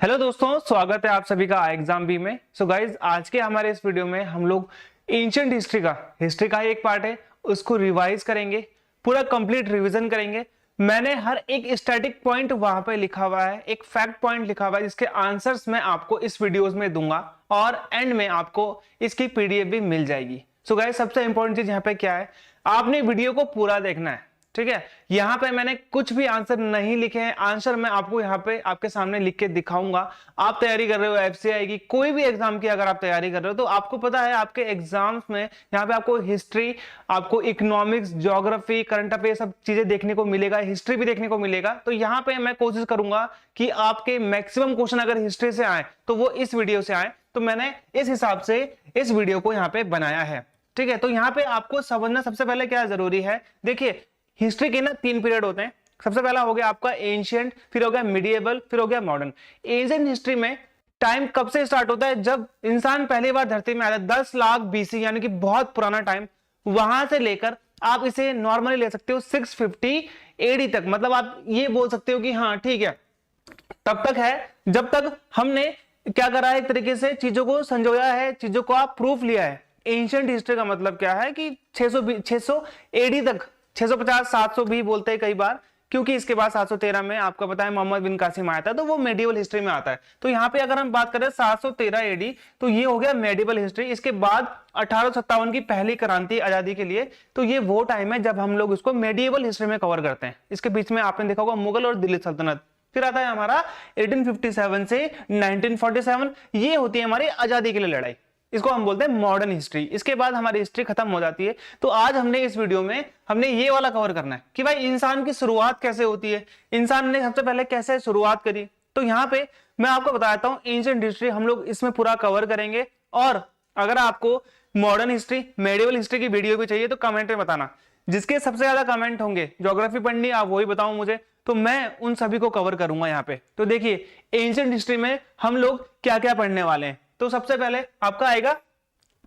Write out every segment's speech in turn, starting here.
Hello दोस्तों, स्वागत है आप सभी का एग्जाम बी में। सो गाइज, आज के हमारे इस वीडियो में हम लोग एंशिएंट हिस्ट्री का एक पार्ट है, उसको रिवाइज करेंगे, पूरा कंप्लीट रिवीजन करेंगे। मैंने हर एक स्टैटिक पॉइंट वहां पे लिखा हुआ है, एक फैक्ट पॉइंट लिखा हुआ है जिसके आंसर्स मैं आपको इस वीडियोस में दूंगा और एंड में आपको इसकी पीडीएफ भी मिल जाएगी। सो गाइज, सबसे इंपॉर्टेंट चीज यहाँ पे क्या है, आपने वीडियो को पूरा देखना है, ठीक है। यहाँ पे मैंने कुछ भी आंसर नहीं लिखे हैं, आंसर मैं आपको यहाँ पे आपके सामने लिख के दिखाऊंगा। आप तैयारी कर रहे हो एफसीआई की, कोई भी एग्जाम की अगर आप तैयारी कर रहे हो तो आपको पता है आपके एग्जाम्स में यहाँ पे आपको हिस्ट्री, आपको इकोनॉमिक्स, ज्योग्राफी, करंट अफेयर सब चीजें देखने को मिलेगा, हिस्ट्री भी देखने को मिलेगा। तो यहाँ पे मैं कोशिश करूंगा कि आपके मैक्सिमम क्वेश्चन अगर हिस्ट्री से आए तो वो इस वीडियो से आए। तो मैंने इस हिसाब से इस वीडियो को यहाँ पे बनाया है, ठीक है। तो यहाँ पे आपको समझना सबसे पहले क्या जरूरी है, देखिए हिस्ट्री के ना 3 पीरियड होते हैं। सबसे पहला हो गया आपका एंशिएंट, फिर हो गया मिडिएबल, फिर हो गया मॉडर्न। एंशिएंट हिस्ट्री में टाइम कब से स्टार्ट होता है, जब इंसान पहली बार धरती में आया था, 10 लाख बीसी, यानी कि बहुत पुराना टाइम। वहां से लेकर आप इसे नॉर्मली ले सकते हो 650 एडी तक, मतलब आप ये बोल सकते हो कि हाँ ठीक है, तब तक है जब तक हमने क्या करा है, एक तरीके से चीजों को संजोया है, चीजों को आप प्रूफ लिया है। एंशिएंट हिस्ट्री का मतलब क्या है कि 600 एडी तक, 650 700 भी बोलते हैं कई बार, क्योंकि इसके बाद 713 में आपको पता है मोहम्मद बिन कासिम आया था, तो वो मेडिवल हिस्ट्री में आता है। तो यहाँ पे अगर हम बात करें 713 एडी, तो ये हो गया मेडिवल हिस्ट्री। इसके बाद 1857 की पहली क्रांति आजादी के लिए, तो ये वो टाइम है जब हम लोग इसको मेडिवल हिस्ट्री में कवर करते हैं। इसके बीच में आपने देखा होगा मुगल और दिल्ली सल्तनत। फिर आता है हमारा 1857 से 1947, ये होती है हमारी आजादी के लिए लड़ाई, इसको हम बोलते हैं मॉडर्न हिस्ट्री। इसके बाद हमारी हिस्ट्री खत्म हो जाती है। तो आज हमने इस वीडियो में हमने ये वाला कवर करना है कि भाई इंसान की शुरुआत कैसे होती है, इंसान ने सबसे पहले कैसे शुरुआत करी। तो यहाँ पे मैं आपको बताता हूँ एंशिएंट हिस्ट्री हम लोग इसमें पूरा कवर करेंगे। और अगर आपको मॉडर्न हिस्ट्री, मेडिवल हिस्ट्री की वीडियो भी चाहिए तो कमेंट में बताना, जिसके सबसे ज्यादा कमेंट होंगे, ज्योग्राफी पढ़नी आप वही बताओ मुझे, तो मैं उन सभी को कवर करूंगा यहाँ पे। तो देखिए एंशिएंट हिस्ट्री में हम लोग क्या क्या पढ़ने वाले हैं। तो सबसे पहले आपका आएगा,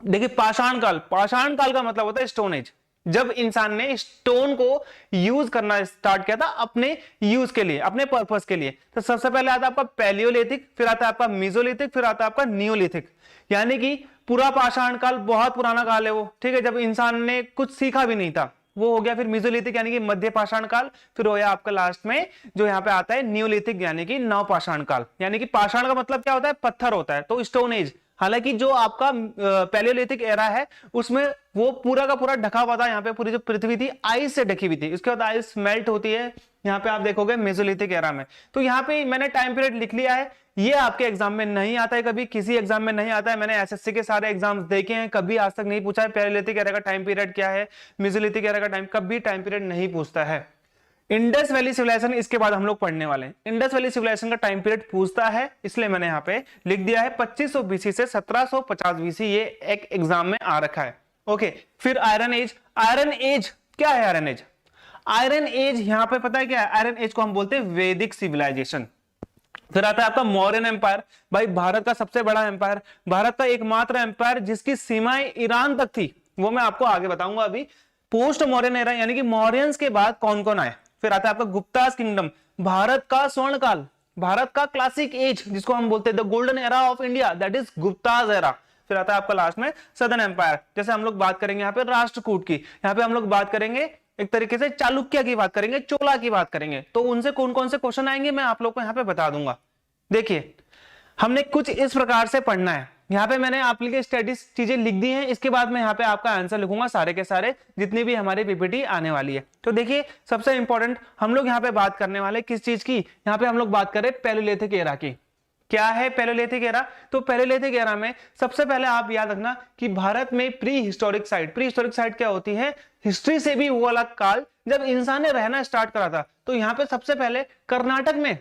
देखिए पाषाण काल। पाषाण काल का मतलब होता है स्टोन एज, जब इंसान ने स्टोन को यूज करना स्टार्ट किया था अपने यूज के लिए, अपने पर्पस के लिए। तो सबसे पहले आता है आपका पैलियोलिथिक, फिर आता है आपका मेसोलिथिक, फिर आता है आपका नियोलिथिक, यानी कि पूरा पाषाण काल बहुत पुराना काल है वो, ठीक है, जब इंसान ने कुछ सीखा भी नहीं था, वो हो गया। फिर मेसोलिथिक यानी कि मध्य पाषाण काल, फिर हो गया आपका लास्ट में जो यहाँ पे आता है नियोलिथिक यानी कि नव पाषाण काल। यानी कि पाषाण का मतलब क्या होता है, पत्थर होता है, तो स्टोन एज। हालांकि जो आपका पैलियोलिथिक एरा है उसमें वो पूरा का पूरा ढका हुआ था, यहाँ पे पूरी जो पृथ्वी थी आइस से ढकी हुई थी, उसके बाद आइस मेल्ट होती है, यहाँ पे आप देखोगे मेसोलिथिक एरा में। तो यहाँ पे मैंने टाइम पीरियड लिख लिया है, ये आपके एग्जाम में नहीं आता है, कभी किसी एग्जाम में नहीं आता है। मैंने एसएससी के सारे एग्जाम्स देखे हैं, कभी आज तक नहीं पूछा है पैलियोलिथिक एरा का टाइम पीरियड क्या है, मेसोलिथिक एरा का टाइम, कभी टाइम पीरियड नहीं पूछता है। इंडस वैली सिविलाइजेशन इसके बाद हम लोग पढ़ने वाले हैं। इंडस वैली सिविलाइजेशन का टाइम पीरियड पूछता है, इसलिए मैंने यहाँ पे लिख दिया है 2500 बीसी से 1750 बीसी, ये एक एग्जाम में आ रखा है। ओके, फिर आयरन एज। आयरन एज क्या है, आयरन एज? आयरन एज यहाँ पे पता है क्या है, आयरन एज को हम बोलते हैं वैदिक सिविलाइजेशन। फिर आता है आपका मौर्यन एम्पायर। भाई भारत का सबसे बड़ा एम्पायर, भारत का एकमात्र एम्पायर जिसकी सीमाएं ईरान तक थी, वो मैं आपको आगे बताऊंगा अभी। पोस्ट मौर्यन एरा यानी कि मौर्यंस के बाद कौन कौन आए। फिर आता है आपका गुप्तास किंगडम, भारत का स्वर्ण काल, भारत का क्लासिक एज जिसको हम बोलते हैं the golden era of India, that is Guptas era. फिर आता है आपका लास्ट में सदर्न एम्पायर, जैसे हम लोग बात करेंगे यहाँ पे राष्ट्रकूट की, यहाँ पे हम लोग बात करेंगे एक तरीके से चालुक्य की बात करेंगे, चोला की बात करेंगे। तो उनसे कौन कौन से क्वेश्चन आएंगे मैं आप लोग को यहाँ पे बता दूंगा। देखिए हमने कुछ इस प्रकार से पढ़ना है, यहाँ पे मैंने आप लिए स्टडीज चीजें लिख दी हैं, इसके बाद मैं यहाँ पे आपका आंसर लिखूंगा सारे के सारे जितनी भी हमारी पीपीटी आने वाली है। तो देखिए सबसे इंपॉर्टेंट हम लोग यहाँ पे बात करने वाले किस चीज की, यहाँ पे हम लोग बात करें पैलियोलिथिक एरा की। क्या है पैलियोलिथिक एरा? तो पैलियोलिथिक एरा में सबसे पहले आप याद रखना कि भारत में pre historic site, pre historic site क्या होती है, हिस्ट्री से भी वो अलग काल जब इंसान ने रहना स्टार्ट करा था। तो यहाँ पे सबसे पहले कर्नाटक में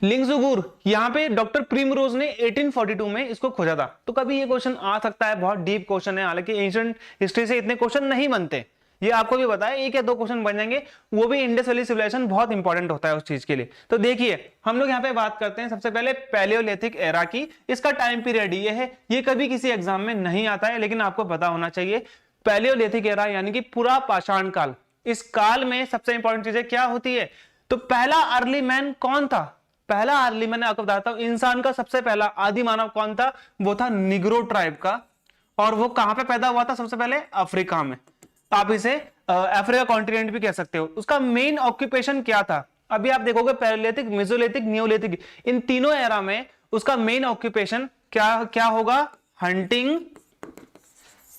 लिंगजुगुर, यहाँ पे डॉक्टर प्रिमरोज ने 1842 में इसको खोजा था। तो कभी ये क्वेश्चन आ सकता है, बहुत डीप क्वेश्चन है, हालांकि एंशिएंट हिस्ट्री से इतने क्वेश्चन नहीं बनते, ये आपको भी पता है, 1 या 2 क्वेश्चन बन जाएंगे, वो भी इंडस वैली सिविलाइजेशन बहुत इंपॉर्टेंट होता है उस चीज के लिए। तो देखिए हम लोग यहाँ पे बात करते हैं सबसे पहले पैलियोलिथिक एरा की। इसका टाइम पीरियड ये है, ये कभी किसी एग्जाम में नहीं आता है लेकिन आपको पता होना चाहिए। पैलियोलिथिक एरा यानी कि पूरा पाषाण काल, इस काल में सबसे इंपॉर्टेंट चीजें क्या होती है, तो पहला अर्ली मैन कौन था, पहला अर्ली मैंने आपको बताता हूं, इंसान का सबसे पहला आदि मानव कौन था? वो था निग्रो ट्राइब का, और वो कहां पे पैदा हुआ था? सबसे पहले अफ्रीका में। आप इसे अफ्रीका कॉन्टिनेंट भी कह सकते हो। उसका मेन ऑक्यूपेशन क्या था? अभी आप देखोगे पैलेलिथिक, मेसोलिथिक, नियोलिथिक, इन तीनों एरा में उसका मेन ऑक्यूपेशन क्या क्या होगा? Hunting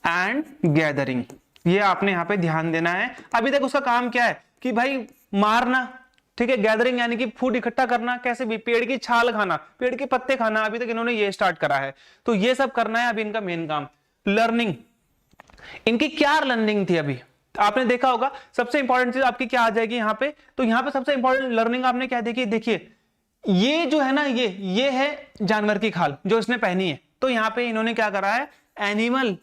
and gathering. ये आपने यहां पे ध्यान देना है। अभी तक उसका काम क्या है कि भाई मारना, ठीक है। गैदरिंग यानी कि फूड इकट्ठा करना, कैसे भी? पेड़ की छाल खाना, पेड़ के पत्ते खाना, अभी तक इन्होंने ये स्टार्ट करा है। तो ये सब करना है अभी इनका मेन काम। लर्निंग, इनकी क्या लर्निंग थी? अभी आपने देखा होगा सबसे इंपॉर्टेंट चीज आपकी क्या आ जाएगी यहाँ पे? तो यहाँ पे सबसे इंपॉर्टेंट लर्निंग आपने क्या देखी? देखिए ये जो है ना, ये है जानवर की खाल जो इसने पहनी है। तो यहाँ पे इन्होंने क्या करा है? एनिमल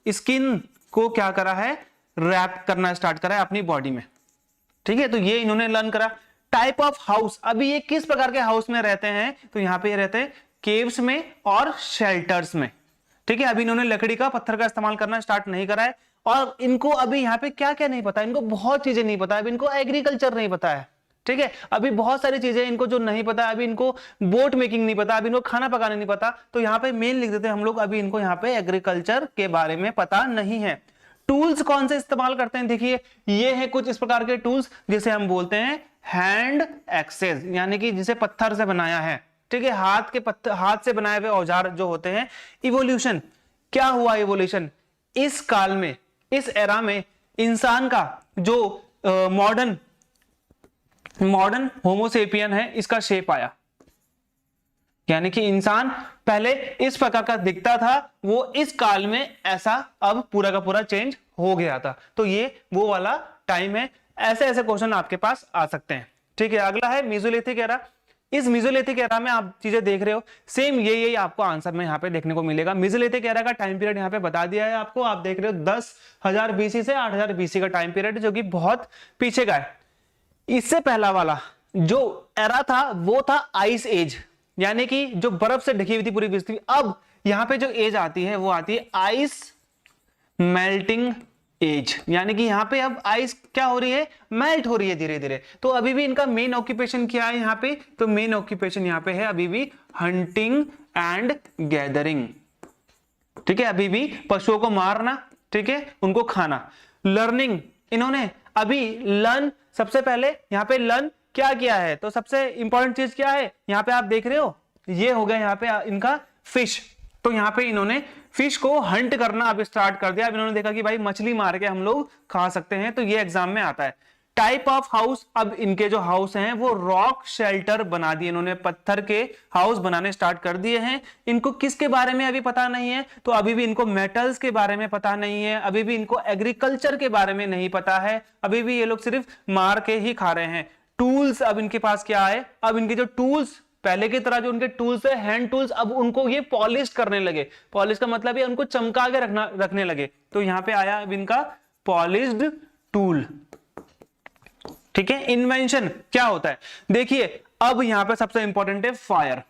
स्किन को क्या करा है? रैप करना स्टार्ट करा है अपनी बॉडी में, ठीक है। तो ये इन्होंने लर्न करा। टाइप ऑफ हाउस, अभी ये किस प्रकार के हाउस में रहते हैं? तो यहाँ पे ये रहते हैं केव्स में और शेल्टर्स में, ठीक है। अभी इन्होंने लकड़ी का, पत्थर का इस्तेमाल करना स्टार्ट नहीं करा है। और इनको अभी यहाँ पे क्या क्या नहीं पता? इनको बहुत चीजें नहीं पता। अभी इनको एग्रीकल्चर नहीं पता है, ठीक है। अभी बहुत सारी चीजें इनको जो नहीं पता, अभी इनको बोट मेकिंग नहीं पता, अभी इनको खाना पकाना नहीं पता। तो यहाँ पे मेन लिख देते हैं हम लोग, अभी इनको यहाँ पे एग्रीकल्चर के बारे में पता नहीं है। टूल्स कौन से इस्तेमाल करते हैं? देखिए ये है कुछ इस प्रकार के टूल्स जिसे हम बोलते हैं हैंड एक्सेस, यानी कि जिसे पत्थर से बनाया है, ठीक है। हाथ के पत्थर, हाथ से बनाए हुए औजार जो होते हैं। इवोल्यूशन, क्या हुआ इवोल्यूशन? इस काल में, इस एरा में इंसान का जो मॉडर्न होमोसेपियन है, इसका शेप आया। यानी कि इंसान पहले इस प्रकार का दिखता था, वो इस काल में ऐसा अब पूरा का पूरा चेंज हो गया था। तो ये वो वाला टाइम है। ऐसे ऐसे क्वेश्चन आपके पास आ सकते हैं, ठीक है। अगला है मेसोलिथिक एरा। इस मेसोलिथिक एरा में आप चीजें देख रहे हो, सेम यही आपको आंसर में यहाँ पे देखने को मिलेगा। मेसोलिथिक एरा का टाइम पीरियड यहाँ पे बता दिया है आपको। आप देख रहे हो 10,000 बीसी से 8,000 बीसी का टाइम पीरियड, जो कि बहुत पीछे का है। इससे पहला वाला जो एरा था वो था आइस एज, यानी कि जो बर्फ से ढकी हुई थी पूरी पृथ्वी। अब यहां पे जो एज आती है वो आती है आइस मेल्टिंग एज, यानी कि यहां पे अब आइस क्या हो रही है? मेल्ट हो रही है धीरे धीरे। तो अभी भी इनका मेन ऑक्यूपेशन क्या है यहाँ पे? तो मेन ऑक्यूपेशन यहाँ पे है अभी भी हंटिंग एंड गैदरिंग, ठीक है। अभी भी पशुओं को मारना, ठीक है, उनको खाना। लर्निंग, इन्होंने अभी लर्न, सबसे पहले यहाँ पे लर्न क्या किया है? तो सबसे इंपॉर्टेंट चीज क्या है? यहाँ पे आप देख रहे हो, ये हो गया यहाँ पे इनका फिश। तो यहाँ पे इन्होंने फिश को हंट करना अब स्टार्ट कर दिया। अब इन्होंने देखा कि भाई मछली मार के हम लोग खा सकते हैं, तो ये एग्जाम में आता है। टाइप ऑफ हाउस, अब इनके जो हाउस हैं वो रॉक शेल्टर बना दिए इन्होंने, पत्थर के हाउस बनाने स्टार्ट कर दिए हैं। इनको किसके बारे में अभी पता नहीं है? तो अभी भी इनको मेटल्स के बारे में पता नहीं है, अभी भी इनको एग्रीकल्चर के बारे में नहीं पता है, अभी भी ये लोग सिर्फ मार के ही खा रहे हैं। टूल्स, अब इनके पास क्या है? अब इनके जो टूल्स, पहले की तरह जो उनके टूल्स है हैंड टूल्स, अब उनको ये पॉलिश करने लगे। पॉलिश का मतलब है उनको चमका के रखने लगे। तो यहां पे आया अब इनका पॉलिश्ड टूल, ठीक है। इन्वेंशन क्या होता है? देखिए अब यहां पे सबसे इंपॉर्टेंट है फायर,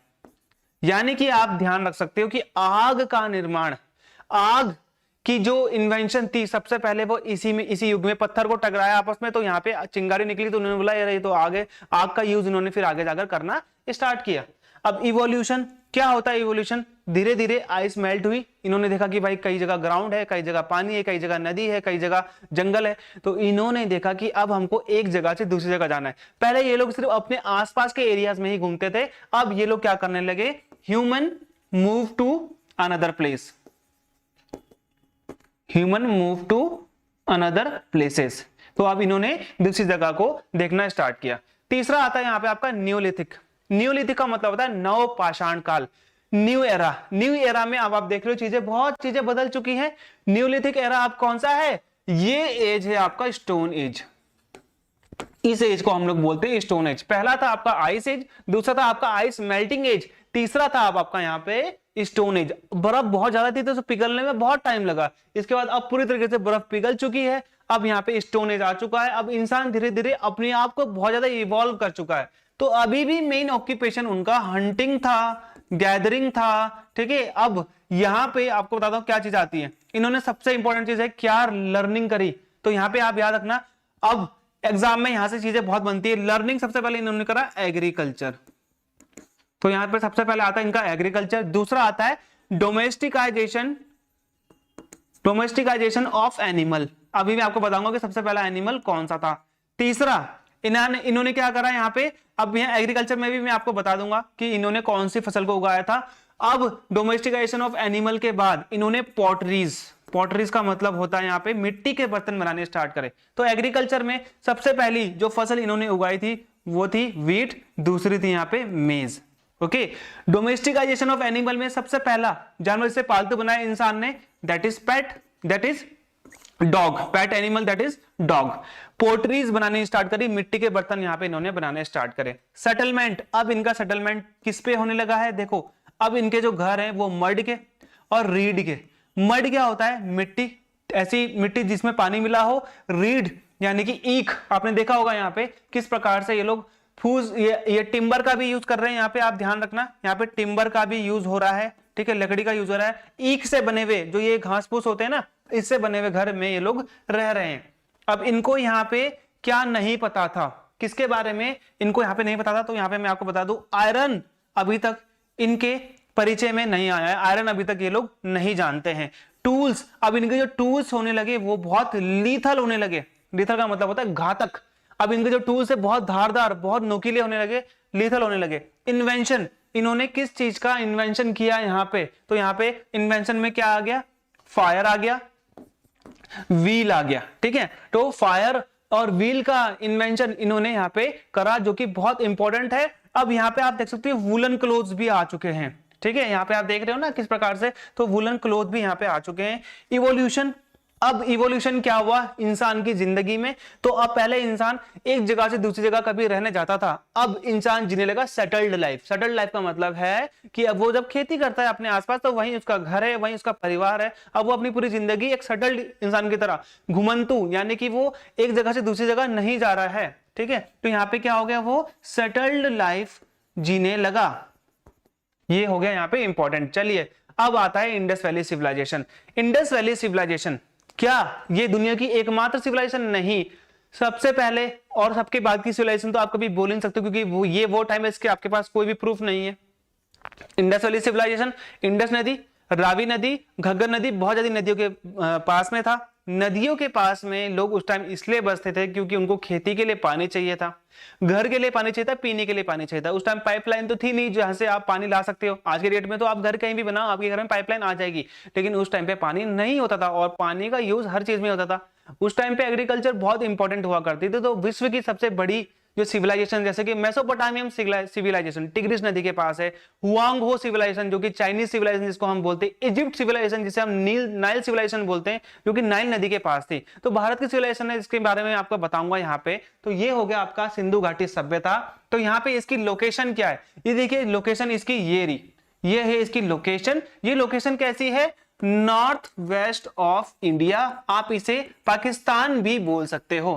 यानी कि आप ध्यान रख सकते हो कि आग का निर्माण, आग की जो इन्वेंशन थी सबसे पहले वो इसी युग में पत्थर को टकराया आपस में, तो यहाँ पे चिंगारी निकली, तो उन्होंने बोला यार ये तो आगे आग का यूज इन्होंने फिर आगे जाकर करना स्टार्ट किया। अब इवोल्यूशन क्या होता है? इवोल्यूशन, धीरे धीरे आइस मेल्ट हुई, इन्होंने देखा कि भाई कई जगह ग्राउंड है, कई जगह पानी है, कई जगह नदी है, कई जगह जंगल है। तो इन्होंने देखा कि अब हमको एक जगह से दूसरी जगह जाना है। पहले ये लोग सिर्फ अपने आसपास के एरियाज में ही घूमते थे, अब ये लोग क्या करने लगे? Human move to another place, human move to another places. तो अब इन्होंने दूसरी जगह को देखना स्टार्ट किया। तीसरा आता है यहाँ पे आपका न्यूलिथिक। न्यूलिथिक का मतलब होता है नव पाषाण काल, न्यू एरा। न्यू एरा में अब आप देख रहे हो चीजें, बहुत चीजें बदल चुकी हैं। न्यूलिथिक एरा अब कौन सा है? ये एज है आपका स्टोन एज। इस एज को हम लोग बोलते हैं स्टोन एज। पहला था आपका आइस एज, दूसरा था आपका आइस मेल्टिंग एज, तीसरा था अब आपका यहाँ पे स्टोन एज। बर्फ बहुत ज्यादा थी तो पिघलने में बहुत टाइम लगा, इसके बाद अब पूरी तरीके से बर्फ पिघल चुकी है, अब यहाँ पे स्टोन एज आ चुका है। अब इंसान धीरे धीरे अपने आप को बहुत ज्यादा इवॉल्व कर चुका है। तो अभी भी मेन ऑक्यूपेशन उनका हंटिंग था, गैदरिंग था, ठीक है। अब यहाँ पे आपको बताता हूँ क्या चीज आती है। इन्होंने सबसे इंपॉर्टेंट चीज है क्या लर्निंग करी, तो यहाँ पे आप याद रखना, अब एग्जाम में यहां से चीजें बहुत बनती है। लर्निंग सबसे पहले इन्होंने करा एग्रीकल्चर, तो यहां पर सबसे पहले आता है इनका एग्रीकल्चर, दूसरा आता है डोमेस्टिकाइजेशन ऑफ एनिमल। अभी मैं आपको बताऊंगा कि सबसे पहला एनिमल कौन सा था। तीसरा इन्होंने क्या करा यहाँ पे, अब यहाँ एग्रीकल्चर में भी मैं आपको बता दूंगा कि इन्होंने कौन सी फसल को उगाया था। अब डोमेस्टिकेशन ऑफ एनिमल के बाद इन्होंने पॉटरीज का मतलब होता है यहाँ पे मिट्टी के बर्तन बनाने स्टार्ट करे। तो एग्रीकल्चर में सबसे पहली जो फसल इन्होंने उगाई थी वो थी वीट, दूसरी थी यहाँ पे मेज। ओके, डोमेस्टिकाइजेशन ऑफ एनिमल में सबसे पहला जानवर जिसे पालतू बनाया इंसान ने, that is dog, pet animal that is dog. Potteries बनाने स्टार्ट करी, मिट्टी के बर्तन यहाँ पे इन्होंने बनाने स्टार्ट करे। सेटलमेंट, अब इनका सेटलमेंट किस पे होने लगा है, देखो अब इनके जो घर हैं वो मड के और रीड के। मड क्या होता है, मिट्टी, ऐसी मिट्टी जिसमें पानी मिला हो। रीड यानी कि ईख, आपने देखा होगा यहाँ पे किस प्रकार से ये लोग फूस, ये टिम्बर का भी यूज कर रहे हैं यहाँ पे, आप ध्यान रखना यहाँ पे टिम्बर का भी यूज हो रहा है, ठीक है, लकड़ी का यूज हो रहा है। ईख से बने हुए जो ये घास फूस होते हैं ना, इससे बने हुए घर में ये लोग रह रहे हैं। अब इनको यहाँ पे क्या नहीं पता था, किसके बारे में इनको यहाँ पे नहीं पता था, तो यहाँ पे मैं आपको बता दूं आयरन अभी तक इनके परिचय में नहीं आया है, आयरन अभी तक ये लोग नहीं जानते हैं। टूल्स, अब इनके जो टूल्स होने लगे वो बहुत लीथल होने लगे। लीथल का मतलब होता है घातक। अब इनके जो टूल्स है बहुत धारदार, बहुत नोकीले होने लगे, लीथल होने लगे। इन्वेंशन, इन्होंने किस चीज का इन्वेंशन किया यहाँ पे, तो यहाँ पे इन्वेंशन में क्या आ गया, फायर आ गया, व्हील आ गया, ठीक है। तो फायर और व्हील का इन्वेंशन इन्होंने यहाँ पे करा, जो कि बहुत इंपॉर्टेंट है। अब यहाँ पे आप देख सकते हो वुलन क्लोथ्स भी आ चुके हैं, ठीक है, यहाँ पे आप देख रहे हो ना किस प्रकार से, तो वुलन क्लोथ भी यहाँ पे आ चुके हैं। इवोल्यूशन, अब इवोल्यूशन क्या हुआ इंसान की जिंदगी में, तो अब पहले इंसान एक जगह से दूसरी जगह कभी रहने जाता था, अब इंसान जीने लगा सेटल्ड लाइफ। सेटल्ड लाइफ का मतलब है कि अब वो जब खेती करता है अपने आसपास तो वहीं उसका घर है, वहीं उसका परिवार है। अब वो अपनी पूरी जिंदगी एक सेटल्ड इंसान की तरह, घुमंतु यानी कि वो एक जगह से दूसरी जगह नहीं जा रहा है, ठीक है। तो यहाँ पे क्या हो गया, वो सेटल्ड लाइफ जीने लगा, ये हो गया यहाँ पे इंपॉर्टेंट। चलिए अब आता है Indus valley civilisation. Indus valley civilisation क्या ये दुनिया की एकमात्र सिविलाइजेशन नहीं, सबसे पहले और सबके बाद की सिविलाइजेशन तो आप कभी बोल नहीं सकते, क्योंकि ये वो टाइम है इसके आपके पास कोई भी प्रूफ नहीं है। इंडस वैली सिविलाइजेशन, इंडस नदी, रावी नदी, घग्गर नदी, बहुत ज्यादा नदियों के पास में था। नदियों के पास में लोग उस टाइम इसलिए बसते थे क्योंकि उनको खेती के लिए पानी चाहिए था, घर के लिए पानी चाहिए था, पीने के लिए पानी चाहिए था। उस टाइम पाइपलाइन तो थी नहीं जहां से आप पानी ला सकते हो। आज के डेट में तो आप घर कहीं भी बनाओ आपके घर में पाइपलाइन आ जाएगी, लेकिन उस टाइम पे पानी नहीं होता था और पानी का यूज हर चीज में होता था। उस टाइम पे एग्रीकल्चर बहुत इंपॉर्टेंट हुआ करती थी। तो विश्व की सबसे बड़ी जो सिविलाइजेशन, जैसे कि मेसोपोटामियन सिविलाइजेशन टिग्रिस नदी के पास है, हुआंग हो सिविलाइजेशन जो कि चाइनीज सिविलाइजेशन जिसको हम बोलते हैं, इजिप्ट सिविलाइजेशन जिसे हम नाइल सिविलाइजेशन बोलते हैं जो कि नाइल नदी के पास थी। तो भारत की सिविलाइजेशन है, इसके बारे में आपको बताऊंगा यहाँ पे। तो ये हो गया आपका सिंधु घाटी सभ्यता। तो यहाँ पे इसकी लोकेशन क्या है, ये देखिए लोकेशन इसकी ये है इसकी लोकेशन। ये लोकेशन कैसी है, नॉर्थ वेस्ट ऑफ इंडिया, आप इसे पाकिस्तान भी बोल सकते हो।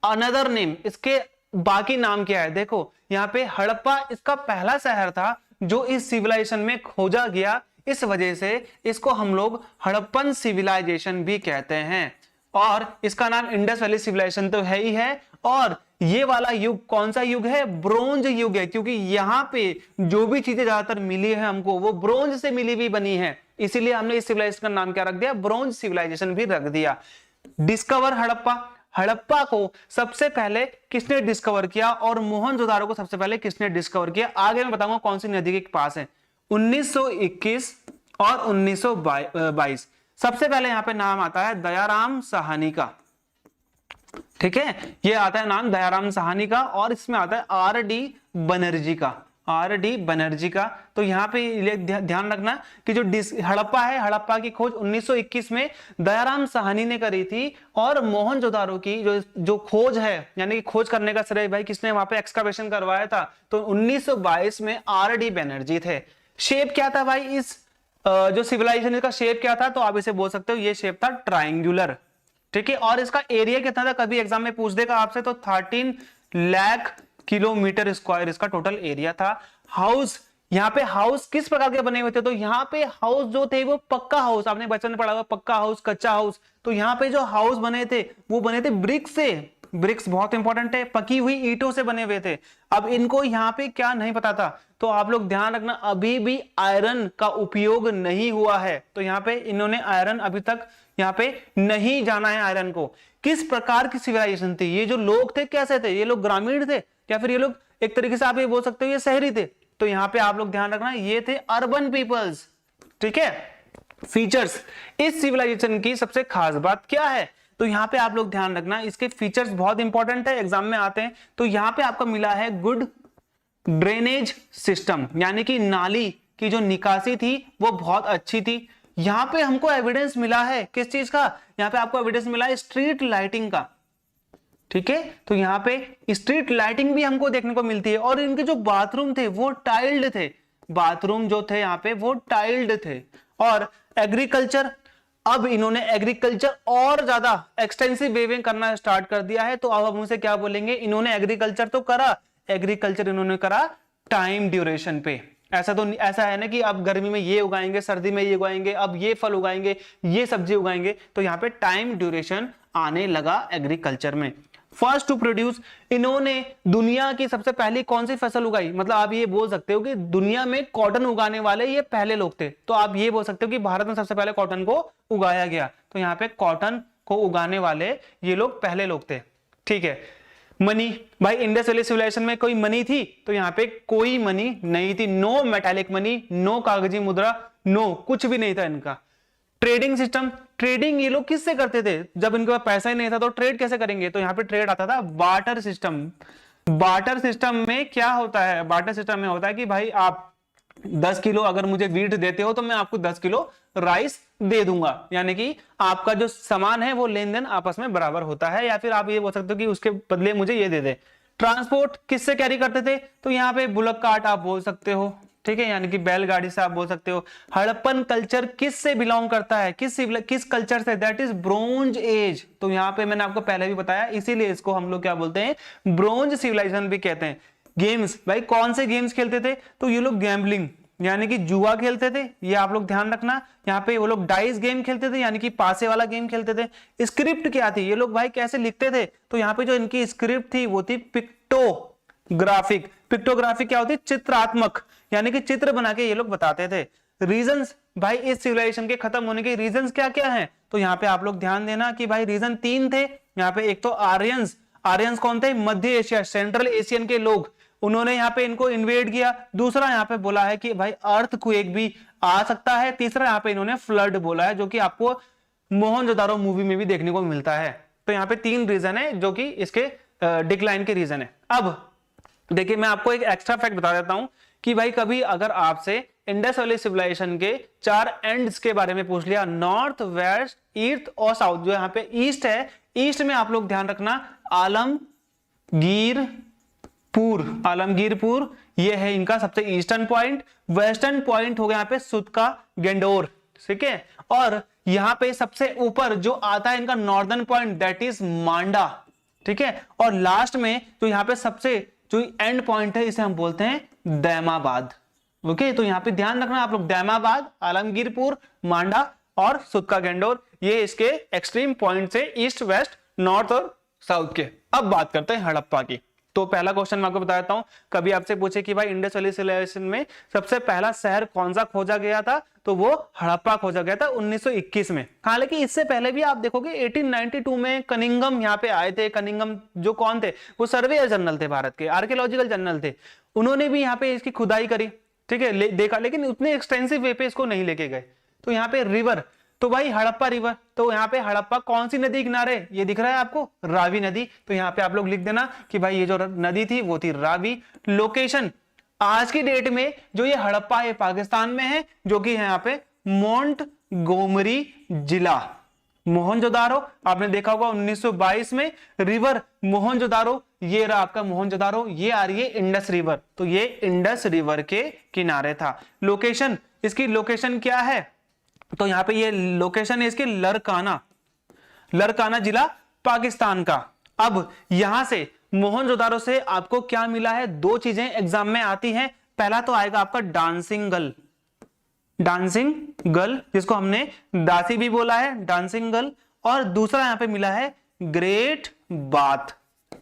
अनदर नेम, इसके बाकी नाम क्या है, देखो यहाँ पे हड़प्पा इसका पहला शहर था जो इस सिविलाइजेशन में खोजा गया, इस वजह से इसको हम लोग हड़प्पन सिविलाइजेशन भी कहते हैं। और इसका नाम इंडस वैली सिविलाइजेशन तो है ही है। और ये वाला युग कौन सा युग है, ब्रोंज युग है, क्योंकि यहाँ पे जो भी चीजें ज्यादातर मिली है हमको वो ब्रोंज से मिली हुई बनी है, इसीलिए हमने इस सिविलाइजेशन का नाम क्या रख दिया, ब्रोंज सिविलाइजेशन भी रख दिया। डिस्कवर हड़प्पा, हड़प्पा को सबसे पहले किसने डिस्कवर किया और मोहनजोदारो को सबसे पहले किसने डिस्कवर किया, आगे मैं बताऊंगा कौन सी नदी के पास है। 1921 और 1922। सबसे पहले यहां पे नाम आता है दयाराम साहनी का, ठीक है, ये आता है नाम दयाराम साहनी का, और इसमें आता है आर.डी. बनर्जी का, आर.डी. बनर्जी का। तो यहाँ पे ध्यान रखना कि जो हड़प्पा है, हड़प्पा की खोज 1921 में दयाराम साहनी ने करी थी, और मोहनजोदारो की जो खोज है, यानी कि खोज करने का श्रेय भाई किसने वहां पे एक्सकवेशन करवाया था, तो 1922 में आर.डी. बनर्जी थे। शेप क्या था भाई इस जो सिविलाइजेशन का शेप क्या था, तो आप इसे बोल सकते हो ये शेप था ट्राइंगुलर, ठीक है। और इसका एरिया कितना था, कभी एग्जाम में पूछ देगा आपसे, तो 13 लाख किलोमीटर स्क्वायर इसका टोटल एरिया था। हाउस, यहाँ पे हाउस किस प्रकार के बने हुए थे, तो यहाँ पे हाउस जो थे वो पक्का हाउस, आपने बचपन में पढ़ा हुआ पक्का हाउस, कच्चा हाउस। तो यहाँ पे जो हाउस बने थे वो बने थे ब्रिक से, ब्रिक्स बहुत इंपॉर्टेंट है, पकी हुई ईंटों से बने हुए थे। अब इनको यहाँ पे क्या नहीं पता था, तो आप लोग ध्यान रखना, अभी भी आयरन का उपयोग नहीं हुआ है। तो यहाँ पे इन्होंने आयरन अभी तक यहाँ पे नहीं जाना है आयरन को। किस प्रकार की सिविलाइजेशन थी, ये जो लोग थे कैसे थे, ये लोग ग्रामीण थे या फिर ये लोग एक तरीके से आप ये बोल सकते हो ये शहरी थे। तो यहाँ पे आप लोग ध्यान रखना, ये थे अर्बन पीपल्स। ठीक है, फीचर्स, इस सिविलाइजेशन की सबसे खास बात क्या है, तो यहाँ पे आप लोग ध्यान रखना, इसके फीचर्स बहुत इंपॉर्टेंट है, एग्जाम में आते हैं। तो यहाँ पे आपको मिला है गुड ड्रेनेज सिस्टम, यानी कि नाली की जो निकासी थी वो बहुत अच्छी थी। यहाँ पे हमको एविडेंस मिला है किस चीज का, यहाँ पे आपको एविडेंस मिला है स्ट्रीट लाइटिंग का। ठीक है, तो यहाँ पे स्ट्रीट लाइटिंग भी हमको देखने को मिलती है। और इनके जो बाथरूम थे वो टाइल्ड थे, बाथरूम जो थे यहाँ पे वो टाइल्ड थे। और एग्रीकल्चर, अब इन्होंने एग्रीकल्चर और ज्यादा एक्सटेंसिव वे में करना स्टार्ट कर दिया है। तो अब हम उनसे क्या बोलेंगे, इन्होंने एग्रीकल्चर तो करा, एग्रीकल्चर इन्होंने करा टाइम ड्यूरेशन पे। ऐसा है ना कि अब गर्मी में ये उगाएंगे, सर्दी में ये उगाएंगे, अब ये फल उगाएंगे, ये सब्जी उगाएंगे। तो यहाँ पे टाइम ड्यूरेशन आने लगा एग्रीकल्चर में। फर्स्ट टू प्रोड्यूस, इन्होंने दुनिया की सबसे पहली कौन सी फसल उगाई, मतलब आप ये बोल सकते हो कि दुनिया में कॉटन उगाने वाले ये पहले लोग थे। तो आप ये बोल सकते हो कि भारत में सबसे पहले कॉटन को उगाया गया। तो यहाँ पे कॉटन को उगाने वाले ये लोग पहले लोग थे। ठीक है, मनी, भाई इंडस वैली सिविलाइजेशन में कोई मनी थी, तो यहाँ पे कोई मनी नहीं थी, नो मेटालिक मनी, नो कागजी मुद्रा, नो कुछ भी नहीं था इनका। ट्रेडिंग सिस्टम, ट्रेडिंग ये लोग किससे करते थे, जब इनके पास पैसा ही नहीं था तो ट्रेड कैसे करेंगे, तो यहाँ पे ट्रेड आता था बार्टर सिस्टम। बार्टर सिस्टम में क्या होता है, बार्टर सिस्टम में होता है कि भाई आप 10 किलो अगर मुझे वीट देते हो तो मैं आपको 10 किलो राइस दे दूंगा, यानी कि आपका जो सामान है वो लेन देन आपस में बराबर होता है। या फिर आप ये बोल सकते हो कि उसके बदले मुझे ये दे दे। ट्रांसपोर्ट किससे कैरी करते थे, तो यहाँ पे बुलक कार्ट आप बोल सकते हो। ठीक है, यानी कि बैलगाड़ी से आप बोल सकते हो। हड़प्पन कल्चर किस से बिलोंग करता है, किस कल्चर से, दैट इज ब्रोंज एज। तो यहाँ पे मैंने आपको पहले भी बताया, इसीलिए इसको हम लोग क्या बोलते हैं, ब्रोंज सिविलाइजेशन भी कहते हैं। गेम्स, भाई कौन से गेम्स खेलते थे, तो ये लोग गैम्बलिंग यानी कि जुआ खेलते थे, ये आप लोग ध्यान रखना। यहाँ पे वो लोग डाइस गेम खेलते थे, यानी कि पासे वाला गेम खेलते थे। स्क्रिप्ट क्या थी, ये लोग भाई कैसे लिखते थे, तो यहाँ पे जो इनकी स्क्रिप्ट थी वो थी पिक्टोग्राफिक। पिक्टोग्राफिक क्या होती है, चित्रात्मक, यानी कि चित्र बना के ये लोग बताते थे। रीजंस, भाई इस सिविलाइजेशन के खत्म होने के रीजंस क्या क्या हैं, तो यहाँ पे आप लोग ध्यान देना कि भाई रीजन 3 थे। यहाँ पे एक तो आर्यंस, आर्यंस कौन थे, मध्य एशिया सेंट्रल एशियन के लोग, उन्होंने यहाँ पे इनको इन्वेड किया। दूसरा यहाँ पे बोला है कि भाई अर्थक्वेक भी आ सकता है। तीसरा यहाँ पे इन्होंने फ्लड बोला है, जो कि आपको मोहनजोदारो मूवी में भी देखने को मिलता है। तो यहाँ पे 3 रीजन है जो कि इसके डिक्लाइन के रीजन है। अब देखिए मैं आपको एक एक्स्ट्रा फैक्ट बता देता हूं कि भाई कभी अगर आपसे इंडस वैली सिविलाइजेशन के 4 एंड्स के बारे में पूछ लिया, नॉर्थ, वेस्ट, ईस्ट और साउथ, जो यहाँ पे ईस्ट है, ईस्ट में आप लोग ध्यान रखना आलमगीरपुर ये है इनका सबसे ईस्टर्न पॉइंट। वेस्टर्न पॉइंट हो गया यहाँ पे सुतका गेंडोर, ठीक है। और यहाँ पे सबसे ऊपर जो आता है इनका नॉर्दर्न पॉइंट, दैट इज मांडा, ठीक है। और लास्ट में जो यहाँ पे सबसे जो एंड पॉइंट है इसे हम बोलते हैं दैमाबाद। ओके, तो यहाँ पे ध्यान रखना आप लोग, दैमाबाद, आलमगीरपुर, मांडा और सुतका गेंडोर, ये इसके एक्सट्रीम पॉइंट से ईस्ट, वेस्ट, नॉर्थ और साउथ के। अब बात करते हैं हड़प्पा की। तो पहला क्वेश्चन मैं आपको बता देता हूं, कभी आपसे पूछे कि भाई इंडस वैली सिविलाइजेशन में सबसे पहला शहर कौन सा खोजा गया था, तो वो हड़प्पा खोजा गया था 1921 में। हालांकि इससे पहले भी आप देखोगे 1892 में कनिंगम यहाँ पे आए थे। कनिंगम जो कौन थे, वो सर्वेयर जनरल थे, भारत के आर्कियोलॉजिकल जनरल थे। उन्होंने भी यहाँ पे इसकी खुदाई करी, ठीक है, देखा, लेकिन उतने एक्सटेंसिव वे पे इसको नहीं लेके गए। तो यहाँ पे रिवर, तो भाई हड़प्पा रिवर, तो यहाँ पे हड़प्पा कौन सी नदी किनारे, ये दिख रहा है आपको, रावी नदी। तो यहाँ पे आप लोग लिख देना कि भाई ये जो नदी थी वो थी रावी। लोकेशन, आज की डेट में जो ये हड़प्पा है पाकिस्तान में है, जो कि है यहाँ पे मोंटगोमरी जिला। मोहनजोदारो आपने देखा होगा 1922 में, रिवर मोहनजोदारो, ये रहा आपका मोहनजोदारो, ये आ रही है इंडस रिवर, तो ये इंडस रिवर के किनारे था। लोकेशन, इसकी लोकेशन क्या है, तो यहाँ पे ये लोकेशन है इसकी लरकाना जिला पाकिस्तान का। अब यहां से मोहनजोदारो से आपको क्या मिला है, 2 चीजें एग्जाम में आती हैं। पहला तो आएगा आपका डांसिंग गर्ल, जिसको हमने दासी भी बोला है, डांसिंग गर्ल। और दूसरा यहां पे मिला है ग्रेट बाथ,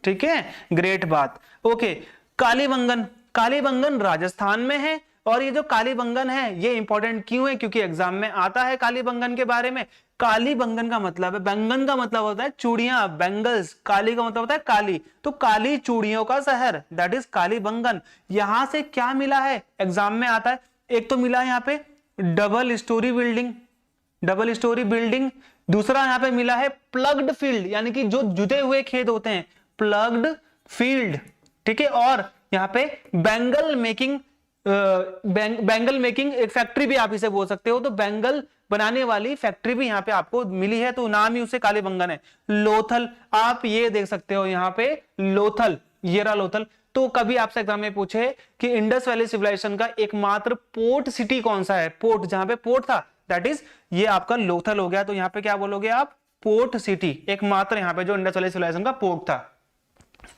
ठीक है, ग्रेट बात। ओके, कालीबंगन, कालीबंगन राजस्थान में है। और ये जो कालीबंगन है ये इंपॉर्टेंट क्यों है, क्योंकि एग्जाम में आता है कालीबंगन के बारे में। कालीबंगन का मतलब है, बैंगन का मतलब होता है चूड़ियां, बैंगल्स, काली का मतलब होता है काली, तो काली चूड़ियों का शहर, दैट इज कालीबंगन। यहां से क्या मिला है, एग्जाम में आता है, एक तो मिला है यहाँ पे double storey building, double storey building. दूसरा यहाँ पे मिला है प्लग्ड फील्ड, यानी कि जो जुते हुए खेत होते हैं, प्लग्ड फील्ड, ठीक है। और यहाँ पे बैंगल मेकिंग, बैंगल मेकिंग एक फैक्ट्री भी आप इसे बोल सकते हो, तो बैंगल बनाने वाली फैक्ट्री भी यहाँ पे आपको मिली है, तो नाम ही उसे कालीबंगन है। लोथल, आप ये देख सकते हो यहाँ पे लोथल, ये रहा लोथल। तो कभी आपसे एग्जाम में पूछे कि इंडस वैली सिविलाइजेशन का एकमात्र पोर्ट सिटी कौन सा है, पोर्ट जहां पे पोर्ट था, दैट इज ये आपका लोथल हो गया। तो यहाँ पे क्या बोलोगे आप, पोर्ट सिटी, एकमात्र यहाँ पे जो इंडस वैली सिविलाइजेशन का पोर्ट था।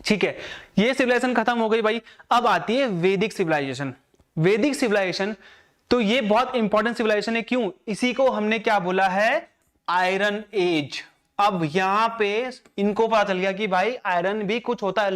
ठीक है, ये सिविलाइजेशन खत्म हो गई भाई। अब आती है वैदिक सिविलाइजेशन। वैदिक सिविलाइजेशन तो ये बहुत इंपॉर्टेंट सिविलाइजेशन है, क्यों, इसी को हमने क्या बोला है, आयरन एज। अब यहां पे इनको पता चल गया कि भाई आयरन भी कुछ होता है,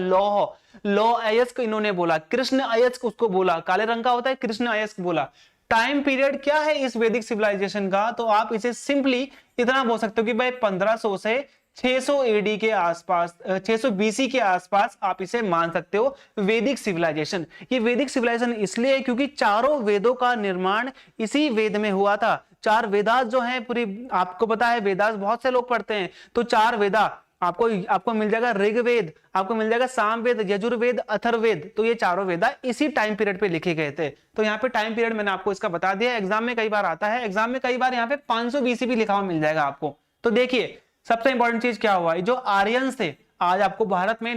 लौ अयस्क इन्होंने बोला, कृष्ण अयस्क उसको बोला, काले रंग का होता है कृष्ण अयस्क बोला। टाइम पीरियड क्या है इस वैदिक सिविलाइजेशन का, तो आप इसे सिंपली इतना बोल सकते हो कि भाई 1500 से 600 एडी के आसपास, 600 बीसी के आसपास आप इसे मान सकते हो वैदिक सिविलाइजेशन। ये वैदिक सिविलाइजेशन इसलिए है क्योंकि चारों वेदों का निर्माण इसी वेद में हुआ था। चार वेदास जो हैं, पूरी आपको पता है वेदास बहुत से लोग पढ़ते हैं, तो चार वेदा आपको मिल जाएगा, ऋग्वेद आपको मिल जाएगा, सामवेद, यजुर्वेद, अथर्ववेद, तो ये चारों वेदा इसी टाइम पीरियड पे लिखे गए थे। तो यहाँ पे टाइम पीरियड मैंने आपको इसका बता दिया, एग्जाम में कई बार आता है, एग्जाम में कई बार यहाँ पे 500 बीसी भी लिखा हुआ मिल जाएगा आपको। तो देखिए सबसे इंपॉर्टेंट चीज क्या हुआ, जो आर्यंस थे, आज आपको भारत में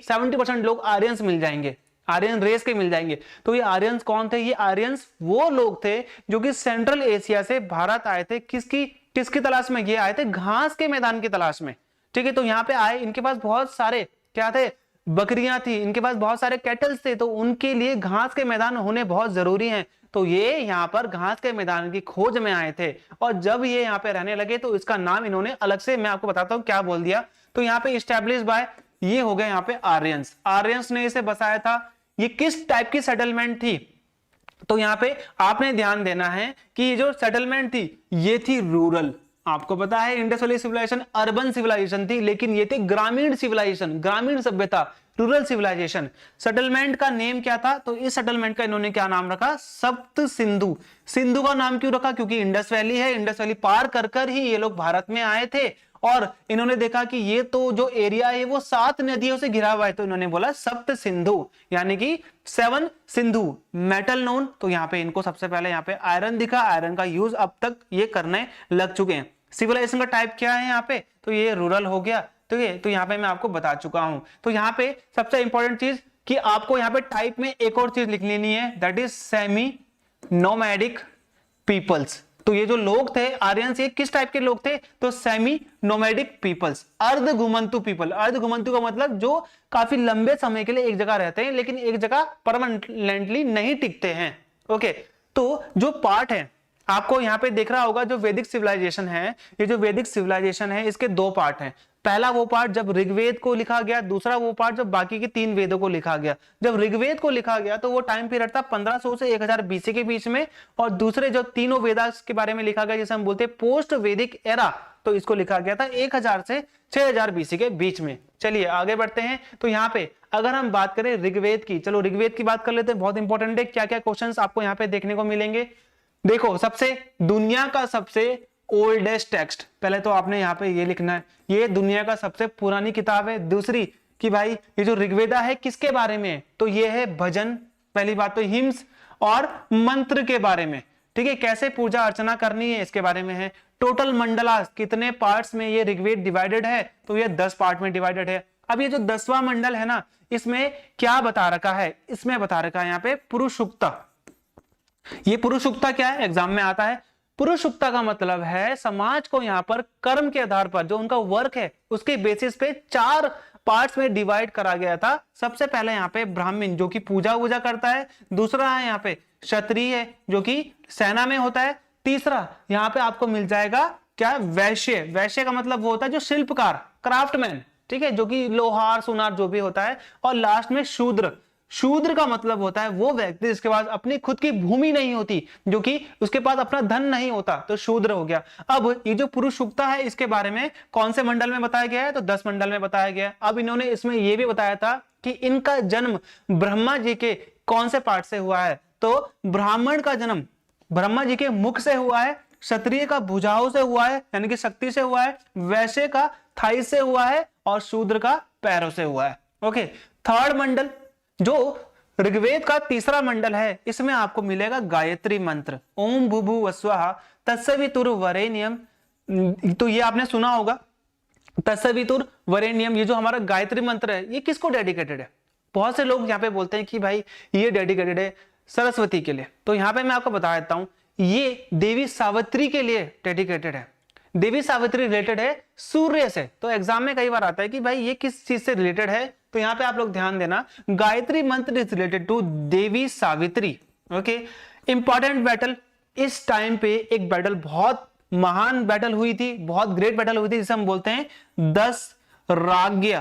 70% लोग आर्यंस मिल जाएंगे, आर्यन रेस के मिल जाएंगे। तो ये आर्यंस कौन थे, ये आर्यंस वो लोग थे जो कि सेंट्रल एशिया से भारत आए थे, किसकी तलाश में, ये आए थे घास के मैदान की तलाश में। ठीक है, तो यहाँ पे आए, इनके पास बहुत सारे क्या थे, बकरियां थी, इनके पास बहुत सारे कैटल्स थे, तो उनके लिए घास के मैदान होने बहुत जरूरी हैं। तो ये यहाँ पर घास के मैदान की खोज में आए थे, और जब ये यहाँ पे रहने लगे तो इसका नाम इन्होंने अलग से, मैं आपको बताता हूँ क्या बोल दिया। तो यहाँ पे इस्टेब्लिश बाय, ये हो गए यहाँ पे आर्यंस, आर्यंस ने इसे बसाया था। ये किस टाइप की सेटलमेंट थी, तो यहाँ पे आपने ध्यान देना है कि ये जो सेटलमेंट थी ये थी रूरल। आपको पता है Indus valley civilisation urban civilisation थी, लेकिन ये थी ग्रामीण सिविलाइजेशन, ग्रामीण सभ्यता, रूरल सिविलाइजेशन। सेटलमेंट का नेम क्या था, तो इस सेटलमेंट का इन्होंने क्या नाम रखा, सप्त सिंधु। सिंधु का नाम क्यों रखा, क्योंकि इंडस वैली है, इंडस वैली पार कर कर ही ये लोग भारत में आए थे, और इन्होंने देखा कि ये तो जो एरिया है वो 7 नदियों से घिरा हुआ है, तो इन्होंने बोला सप्त सिंधु, यानी कि 7 सिंधु। मेटल नोन, तो यहाँ पे इनको सबसे पहले यहाँ पे आयरन दिखा, आयरन का यूज अब तक ये करने लग चुके हैं। सिविलाइजेशन का टाइप क्या है यहाँ पे, तो ये रूरल हो गया, तो ये तो यहाँ पे मैं आपको बता चुका हूं। तो यहाँ पे सबसे इंपॉर्टेंट चीज कि आपको यहाँ पे टाइप में एक और चीज लिख लेनी है, that is semi nomadic peoples. तो ये जो लोग थे आर्यंस, ये किस टाइप के लोग थे, तो सेमी नोमैडिक पीपल्स, अर्ध घुमंतु पीपल। अर्ध घुमंतु का मतलब जो काफी लंबे समय के लिए एक जगह रहते हैं, लेकिन एक जगह परमानेंटली नहीं टिकते हैं। ओके, तो जो पार्ट है आपको यहाँ पे देख रहा होगा, जो वैदिक सिविलाइजेशन है, ये जो वैदिक सिविलाइजेशन है इसके 2 पार्ट हैं। पहला वो पार्ट जब ऋग्वेद को लिखा गया, दूसरा वो पार्ट जब बाकी के 3 वेदों को लिखा गया। जब ऋग्वेद को लिखा गया तो वो टाइम पीरियड था 1500 से 1000 बीसी के बीच में, और दूसरे जो तीनों वेदास के बारे में लिखा गया जिसे हम बोलते हैं पोस्ट वैदिक एरा, तो इसको लिखा गया था 1000 से 6000 बीसी के बीच में। चलिए आगे बढ़ते हैं। तो यहाँ पे अगर हम बात करें ऋग्वेद की, चलो ऋग्वेद की बात कर लेते हैं, बहुत इंपॉर्टेंट है, क्या क्या क्वेश्चंस आपको यहाँ पे देखने को मिलेंगे। देखो, सबसे दुनिया का सबसे ओल्डेस्ट टेक्स्ट, पहले तो आपने यहाँ पे ये लिखना है, ये दुनिया का सबसे पुरानी किताब है। दूसरी कि भाई ये जो ऋग्वेदा है किसके बारे में है, तो ये है भजन, पहली बात तो हिम्स और मंत्र के बारे में। ठीक है, कैसे पूजा अर्चना करनी है इसके बारे में है। टोटल मंडलास, कितने पार्ट्स में ये ऋग्वेद डिवाइडेड है, तो ये 10 पार्ट में डिवाइडेड है। अब ये जो 10वां मंडल है ना, इसमें क्या बता रखा है, इसमें बता रखा है यहाँ पे पुरुषुक्ता। ये पुरुषुक्ता क्या है, एग्जाम में आता है। पुरुषुक्ता का मतलब है समाज को यहाँ पर कर्म के आधार पर, जो उनका वर्क है उसके बेसिस पे 4 पार्ट्स में डिवाइड करा गया था। सबसे पहले यहाँ पे ब्राह्मण जो कि पूजा वूजा करता है, दूसरा है यहाँ पे क्षत्रिय जो कि सेना में होता है, तीसरा यहाँ पे आपको मिल जाएगा क्या, वैश्य। वैश्य का मतलब वो होता है जो शिल्पकार, क्राफ्टमैन। ठीक है, जो कि लोहार सुनार जो भी होता है। और लास्ट में शूद्र, शूद्र का मतलब होता है वो व्यक्ति जिसके पास अपनी खुद की भूमि नहीं होती, जो कि उसके पास अपना धन नहीं होता, तो शूद्र हो गया। अब ये जो पुरुष सूक्ता है इसके बारे में कौन से मंडल में बताया गया है, तो 10 मंडल में बताया गया है। अब इन्होंने इसमें यह भी बताया था कि इनका जन्म ब्रह्मा जी के कौन से पार्ट से हुआ है, तो ब्राह्मण का जन्म ब्रह्मा जी के मुख से हुआ है, क्षत्रिय का भुजाओं से हुआ है यानी कि शक्ति से हुआ है, वैश्य का थाई से हुआ है और शूद्र का पैरों से हुआ है। ओके, थर्ड मंडल जो ऋग्वेद का तीसरा मंडल है, इसमें आपको मिलेगा गायत्री मंत्र, ओम भूभुवः स्वः तत्सवितुर्वरेण्यम। तो ये आपने सुना होगा, तत्सवितुर्वरेण्यम, ये जो हमारा गायत्री मंत्र है ये किसको डेडिकेटेड है? बहुत से लोग यहाँ पे बोलते हैं कि भाई ये डेडिकेटेड है सरस्वती के लिए, तो यहाँ पे मैं आपको बता देता हूं ये देवी सावित्री के लिए डेडिकेटेड है। देवी सावित्री रिलेटेड है सूर्य से, तो एग्जाम में कई बार आता है कि भाई ये किस चीज से रिलेटेड है, तो यहाँ पे आप लोग ध्यान देना, Gayatri mantra is related to Devi Savitri. Okay, important battle, इस टाइम पे एक बैटल, बहुत महान बैटल हुई थी, बहुत ग्रेट बैटल हुई थी, जिसे हम बोलते हैं 10 राज्ञ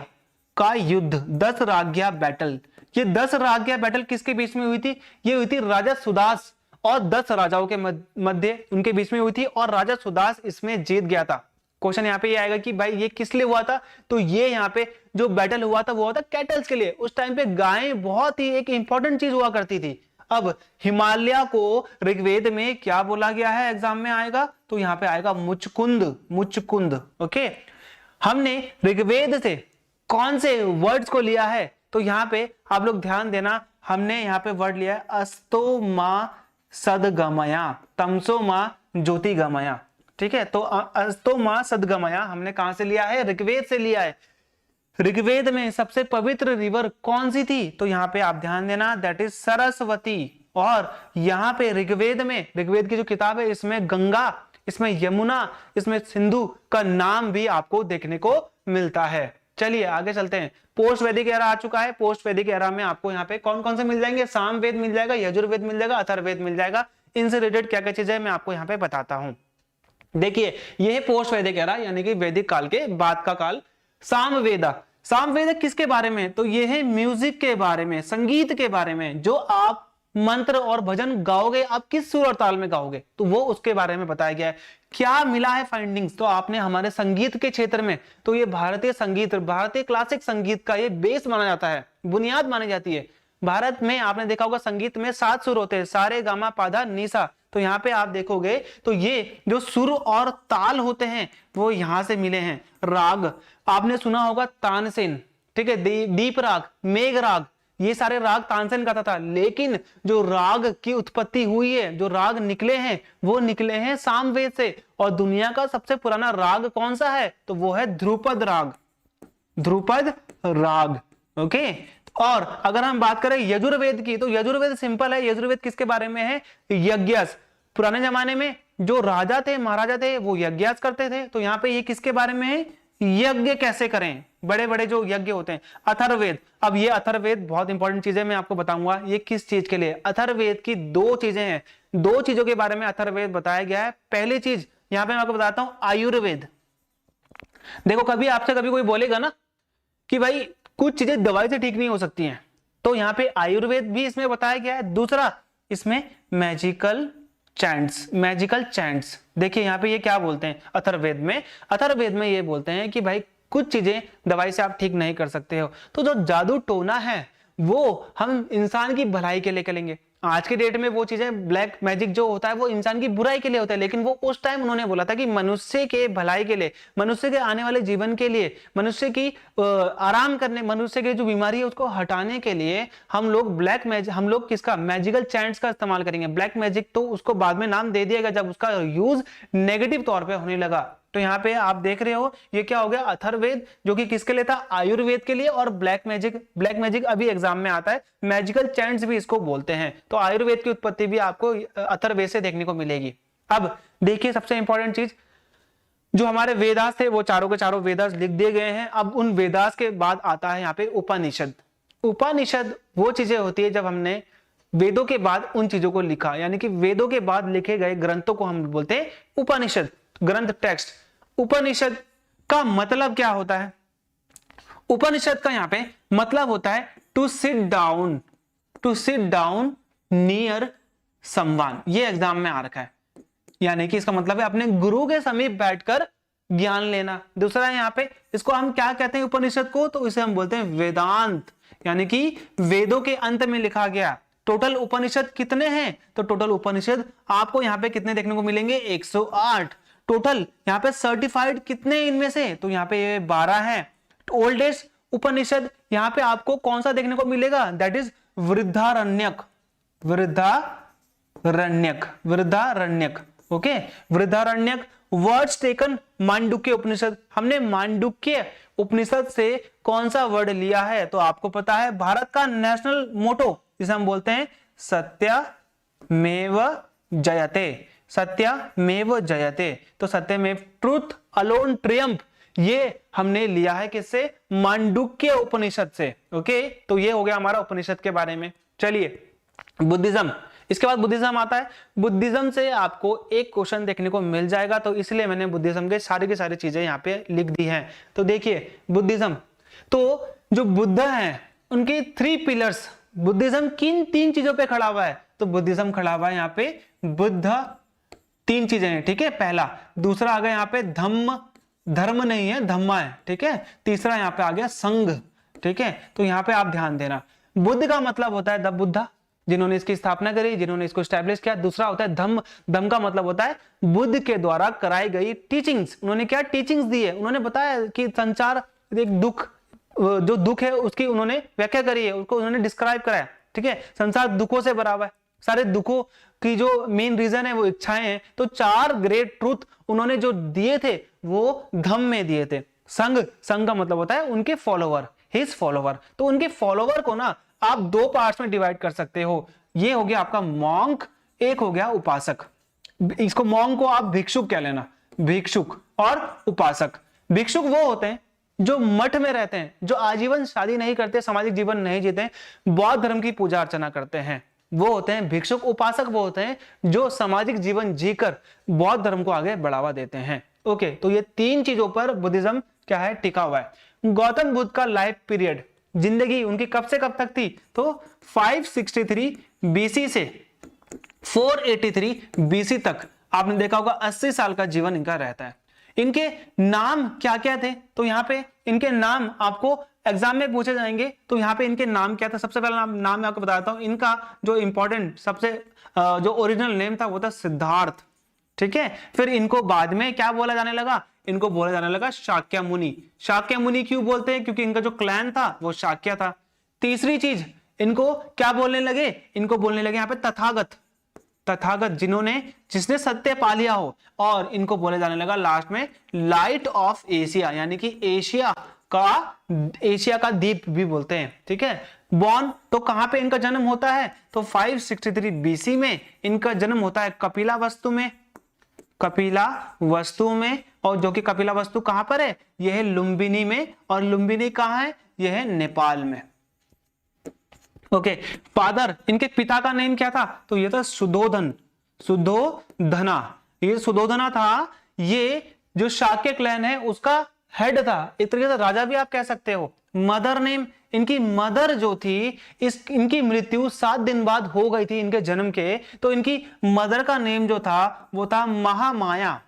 का युद्ध, 10 राज्ञ बैटल। ये 10 राज्ञ बैटल किसके बीच में हुई थी? ये हुई थी राजा सुदास और 10 राजाओं के मध्य, उनके बीच में हुई थी और राजा सुदास इसमें जीत गया था। क्वेश्चन यहाँ पे ये आएगा कि भाई ये किस लिए हुआ था, तो ये यहाँ पे जो बैटल हुआ था वो हुआ था कैटल्स के लिए। उस टाइम पे गायें बहुत ही एक इंपॉर्टेंट चीज हुआ करती थी। अब हिमालय को ऋग्वेद में क्या बोला गया है, एग्जाम में आएगा, तो यहाँ पे आएगा मुचकुंद, मुचकुंद। ओके, हमने ऋग्वेद से कौन से वर्ड्स को लिया है, तो यहाँ पे आप लोग ध्यान देना, हमने यहाँ पे वर्ड लिया है अस्तो मा सदगमया, तमसो मा ज्योतिगमया। ठीक है, तो अस्तो मा सदगमया हमने कहां से लिया है? ऋग्वेद से लिया है। ऋग्वेद में सबसे पवित्र रिवर कौन सी थी, तो यहाँ पे आप ध्यान देना, दैट इज सरस्वती। और यहाँ पे ऋग्वेद में, ऋग्वेद की जो किताब है इसमें गंगा, इसमें यमुना, इसमें सिंधु का नाम भी आपको देखने को मिलता है। चलिए आगे चलते हैं। पोस्ट वैदिक एरा आ चुका है। पोस्ट वैदिक एरा में आपको यहाँ पे कौन कौन से मिल जाएंगे? सामवेद मिल जाएगा, यजुर्वेद मिल जाएगा, अथर्ववेद मिल जाएगा। इनसे रिलेटेड क्या क्या चीजें मैं आपको यहाँ पे बताता हूँ। देखिए, यह है पोस्ट वैदिक एरा यानी कि वैदिक काल के बाद का काल। सामवेदा, सामवेद किसके बारे में? तो यह है म्यूजिक के बारे में, संगीत के बारे में। जो आप मंत्र और भजन गाओगे, आप किस सुर और ताल में गाओगे, तो वो उसके बारे में बताया गया है। क्या मिला है फाइंडिंग्स, तो आपने हमारे संगीत के क्षेत्र में, तो ये भारतीय संगीत, भारतीय क्लासिक संगीत का ये बेस माना जाता है, बुनियाद मानी जाती है। भारत में आपने देखा होगा संगीत में 7 सुर होते हैं, सारे गामा पाधा निसा। तो यहाँ पे आप देखोगे तो ये जो सुर और ताल होते हैं वो यहां से मिले हैं। राग आपने सुना होगा तानसेन, ठीक है, दीप राग, मेघ राग, ये सारे राग तानसेन गाता था। लेकिन जो राग की उत्पत्ति हुई है, जो राग निकले हैं, वो निकले हैं सामवेद से। और दुनिया का सबसे पुराना राग कौन सा है, तो वो है ध्रुपद राग, ध्रुपद राग। ओके, और अगर हम बात करें यजुर्वेद की, तो यजुर्वेद सिंपल है। यजुर्वेद किसके बारे में है? यज्ञस। पुराने जमाने में जो राजा थे, महाराजा थे, वो यज्ञस करते थे। तो यहाँ पे ये किसके बारे में है? यज्ञ कैसे करें, बड़े बड़े जो यज्ञ होते हैं। अथर्ववेद, अब ये अथर्ववेद बहुत इंपॉर्टेंट चीज है, मैं आपको बताऊंगा ये किस चीज के लिए। अथर्ववेद की 2 चीजें हैं, 2 चीजों के बारे में अथर्ववेद बताया गया है। पहली चीज यहाँ पे मैं आपको बताता हूं, आयुर्वेद। देखो, कभी आपसे कभी कोई बोलेगा ना कि भाई कुछ चीजें दवाई से ठीक नहीं हो सकती हैं, तो यहाँ पे आयुर्वेद भी इसमें बताया गया है। दूसरा, इसमें मैजिकल चैंट्स, मैजिकल चैंट्स। देखिए यहाँ पे ये क्या बोलते हैं अथर्ववेद में, अथर्ववेद में ये बोलते हैं कि भाई कुछ चीजें दवाई से आप ठीक नहीं कर सकते हो, तो जो जादू टोना है वो हम इंसान की भलाई के लिए करेंगे। आज के डेट में वो चीजें, ब्लैक मैजिक जो होता है वो इंसान की बुराई के लिए होता है, लेकिन वो उस टाइम उन्होंने बोला था कि मनुष्य के भलाई के लिए, मनुष्य के आने वाले जीवन के लिए, मनुष्य की आराम करने, मनुष्य की जो बीमारी है उसको हटाने के लिए हम लोग ब्लैक मैजिक, हम लोग किसका, मैजिकल चैंट्स का इस्तेमाल करेंगे। ब्लैक मैजिक तो उसको बाद में नाम दे दिया गया जब उसका यूज नेगेटिव तौर पर होने लगा। तो यहाँ पे आप देख रहे हो ये क्या हो गया, अथर्ववेद जो कि किसके लिए था? आयुर्वेद के लिए। और ब्लैक मैजिक, ब्लैक मैजिक अभी एग्जाम में आता है, मैजिकल चैंट्स भी इसको बोलते हैं। तो आयुर्वेद की उत्पत्ति भी आपको अथर्ववेद से देखने को मिलेगी। अब देखिए सबसे इंपॉर्टेंट चीज, जो हमारे वेदास थे वो चारों के चारों वेदास लिख दिए गए हैं। अब उन वेदास के बाद आता है यहाँ पे उपनिषद। उपनिषद वो चीजें होती है जब हमने वेदों के बाद उन चीजों को लिखा, यानी कि वेदों के बाद लिखे गए ग्रंथों को हम बोलते हैं उपनिषद, ग्रंथ, टेक्स्ट। उपनिषद का मतलब क्या होता है? उपनिषद का यहाँ पे मतलब होता है to sit down near someone. ये एग्जाम में आ रखा है, यानी कि इसका मतलब है अपने गुरु के समीप बैठकर ज्ञान लेना। दूसरा यहाँ पे इसको हम क्या कहते हैं उपनिषद को, तो इसे हम बोलते हैं वेदांत, यानी कि वेदों के अंत में लिखा गया। टोटल उपनिषद कितने हैं, तो टोटल उपनिषद आपको यहाँ पे कितने देखने को मिलेंगे, 108। टोटल यहाँ पे सर्टिफाइड कितने इनमें से, तो यहाँ पे ये 12 है। ओल्डेस्ट उपनिषद यहाँ पे आपको कौन सा देखने को मिलेगा, that is Brihadaranyaka. Okay, Brihadaranyaka. Words taken Mandukya Upanishad. हमने मांडुक्य उपनिषद से कौन सा वर्ड लिया है, तो आपको पता है भारत का नेशनल मोटो जिसे हम बोलते हैं सत्यमेव जयते। तो सत्यमेव, ट्रूथ अलोन ट्रियम्फ, ये हमने लिया है किससे, मांडुक्य उपनिषद से। ओके, तो ये हो गया हमारा उपनिषद के बारे में। चलिए बुद्धिज्म, इसके बाद बुद्धिज्म आता है। बुद्धिज्म से आपको एक क्वेश्चन देखने को मिल जाएगा, तो इसलिए मैंने बुद्धिज्म के सारी की सारी चीजें यहाँ पे लिख दी हैं। तो देखिए बुद्धिज्म, तो जो बुद्ध हैं उनके 3 पिलर्स, बुद्धिज्म किन 3 चीजों पे खड़ा हुआ है, तो बुद्धिज्म खड़ा हुआ है यहाँ पे बुद्ध, 3 चीजें हैं, ठीक है। पहला, दूसरा आ गया यहाँ पे धम्म, धर्म नहीं है धम्मा है, ठीक है। तीसरा यहाँ पे आ गया संघ, ठीक है। तो यहाँ पे आप ध्यान देना, बुद्ध का मतलब होता है द बुद्धा, जिन्होंने इसकी स्थापना करी, जिन्होंने इसको स्टैब्लिश किया। दूसरा होता है धम्म, धम्म का मतलब होता है बुद्ध के द्वारा कराई गई टीचिंग्स। उन्होंने क्या टीचिंग्स दी है, उन्होंने बताया कि संसार एक दुख, जो दुख है उसकी उन्होंने व्याख्या करी है, उसको उन्होंने डिस्क्राइब कराया, ठीक है। संसार दुखों से भरा हुआ है, सारे दुखों की जो मेन रीजन है वो इच्छाएं हैं। तो 4 ग्रेट ट्रूथ उन्होंने जो दिए थे वो धम्म में दिए थे। संघ, संघ का मतलब होता है उनके फॉलोवर, हिज फॉलोवर। तो उनके फॉलोवर को ना आप 2 पार्ट्स में डिवाइड कर सकते हो। ये हो गया आपका मॉन्क, एक हो गया उपासक। इसको मॉन्क को आप भिक्षुक कह लेना, भिक्षुक और उपासक। भिक्षुक वो होते हैं जो मठ में रहते हैं, जो आजीवन शादी नहीं करते, सामाजिक जीवन नहीं जीते, बौद्ध धर्म की पूजा अर्चना करते हैं, वो होते हैं भिक्षुक। उपासक वो होते हैं जो सामाजिक जीवन जीकर बौद्ध धर्म को आगे बढ़ावा देते हैं। ओके, तो ये 3 चीजों पर बुद्धिज्म क्या है, टिका हुआ है। गौतम बुद्ध का लाइफ पीरियड, जिंदगी उनकी कब से कब तक थी, तो 563 बीसी से 483 बीसी तक आपने देखा होगा 80 साल का जीवन इनका रहता है। इनके नाम क्या क्या थे, तो यहाँ पे इनके नाम आपको एग्जाम में पूछे जाएंगे। तो यहाँ पे इनके नाम क्या था, सबसे पहला नाम मैं आपको बताता हूँ। इनका जो इंपॉर्टेंट सबसे जो ओरिजिनल नेम था वो था सिद्धार्थ, ठीक है। फिर इनको बाद में क्या बोला जाने लगा, इनको बोला जाने लगा शाक्य मुनि। शाक्य मुनि क्यों बोलते हैं, क्योंकि इनका जो क्लैन था वो शाक्य था। तीसरी चीज, इनको क्या बोलने लगे, इनको बोलने लगे यहाँ पे तथागत, तथागत जिसने सत्य पा लिया हो। और इनको बोले जाने लगा लास्ट में लाइट ऑफ एशिया, यानी कि एशिया का दीप भी बोलते हैं, ठीक है। बॉर्न, तो कहां पे इनका जन्म होता है, तो 563 बीसी में इनका जन्म होता है कपिलावस्तु में, और जो कि कपिलावस्तु कहां पर है, यह है लुम्बिनी में। और लुम्बिनी कहां है, यह है नेपाल में। ओके, फादर, इनके पिता का नेम क्या था, तो यह था सुधोधना। ये सुधोधना था, ये जो शाक्य क्लैन है उसका हेड था, एक तरीके से राजा भी आप कह सकते हो। मदर नेम, इनकी मदर जो थी, इनकी मृत्यु 7 दिन बाद हो गई थी इनके जन्म के, तो इनकी मदर का नेम जो था वो था महामाया।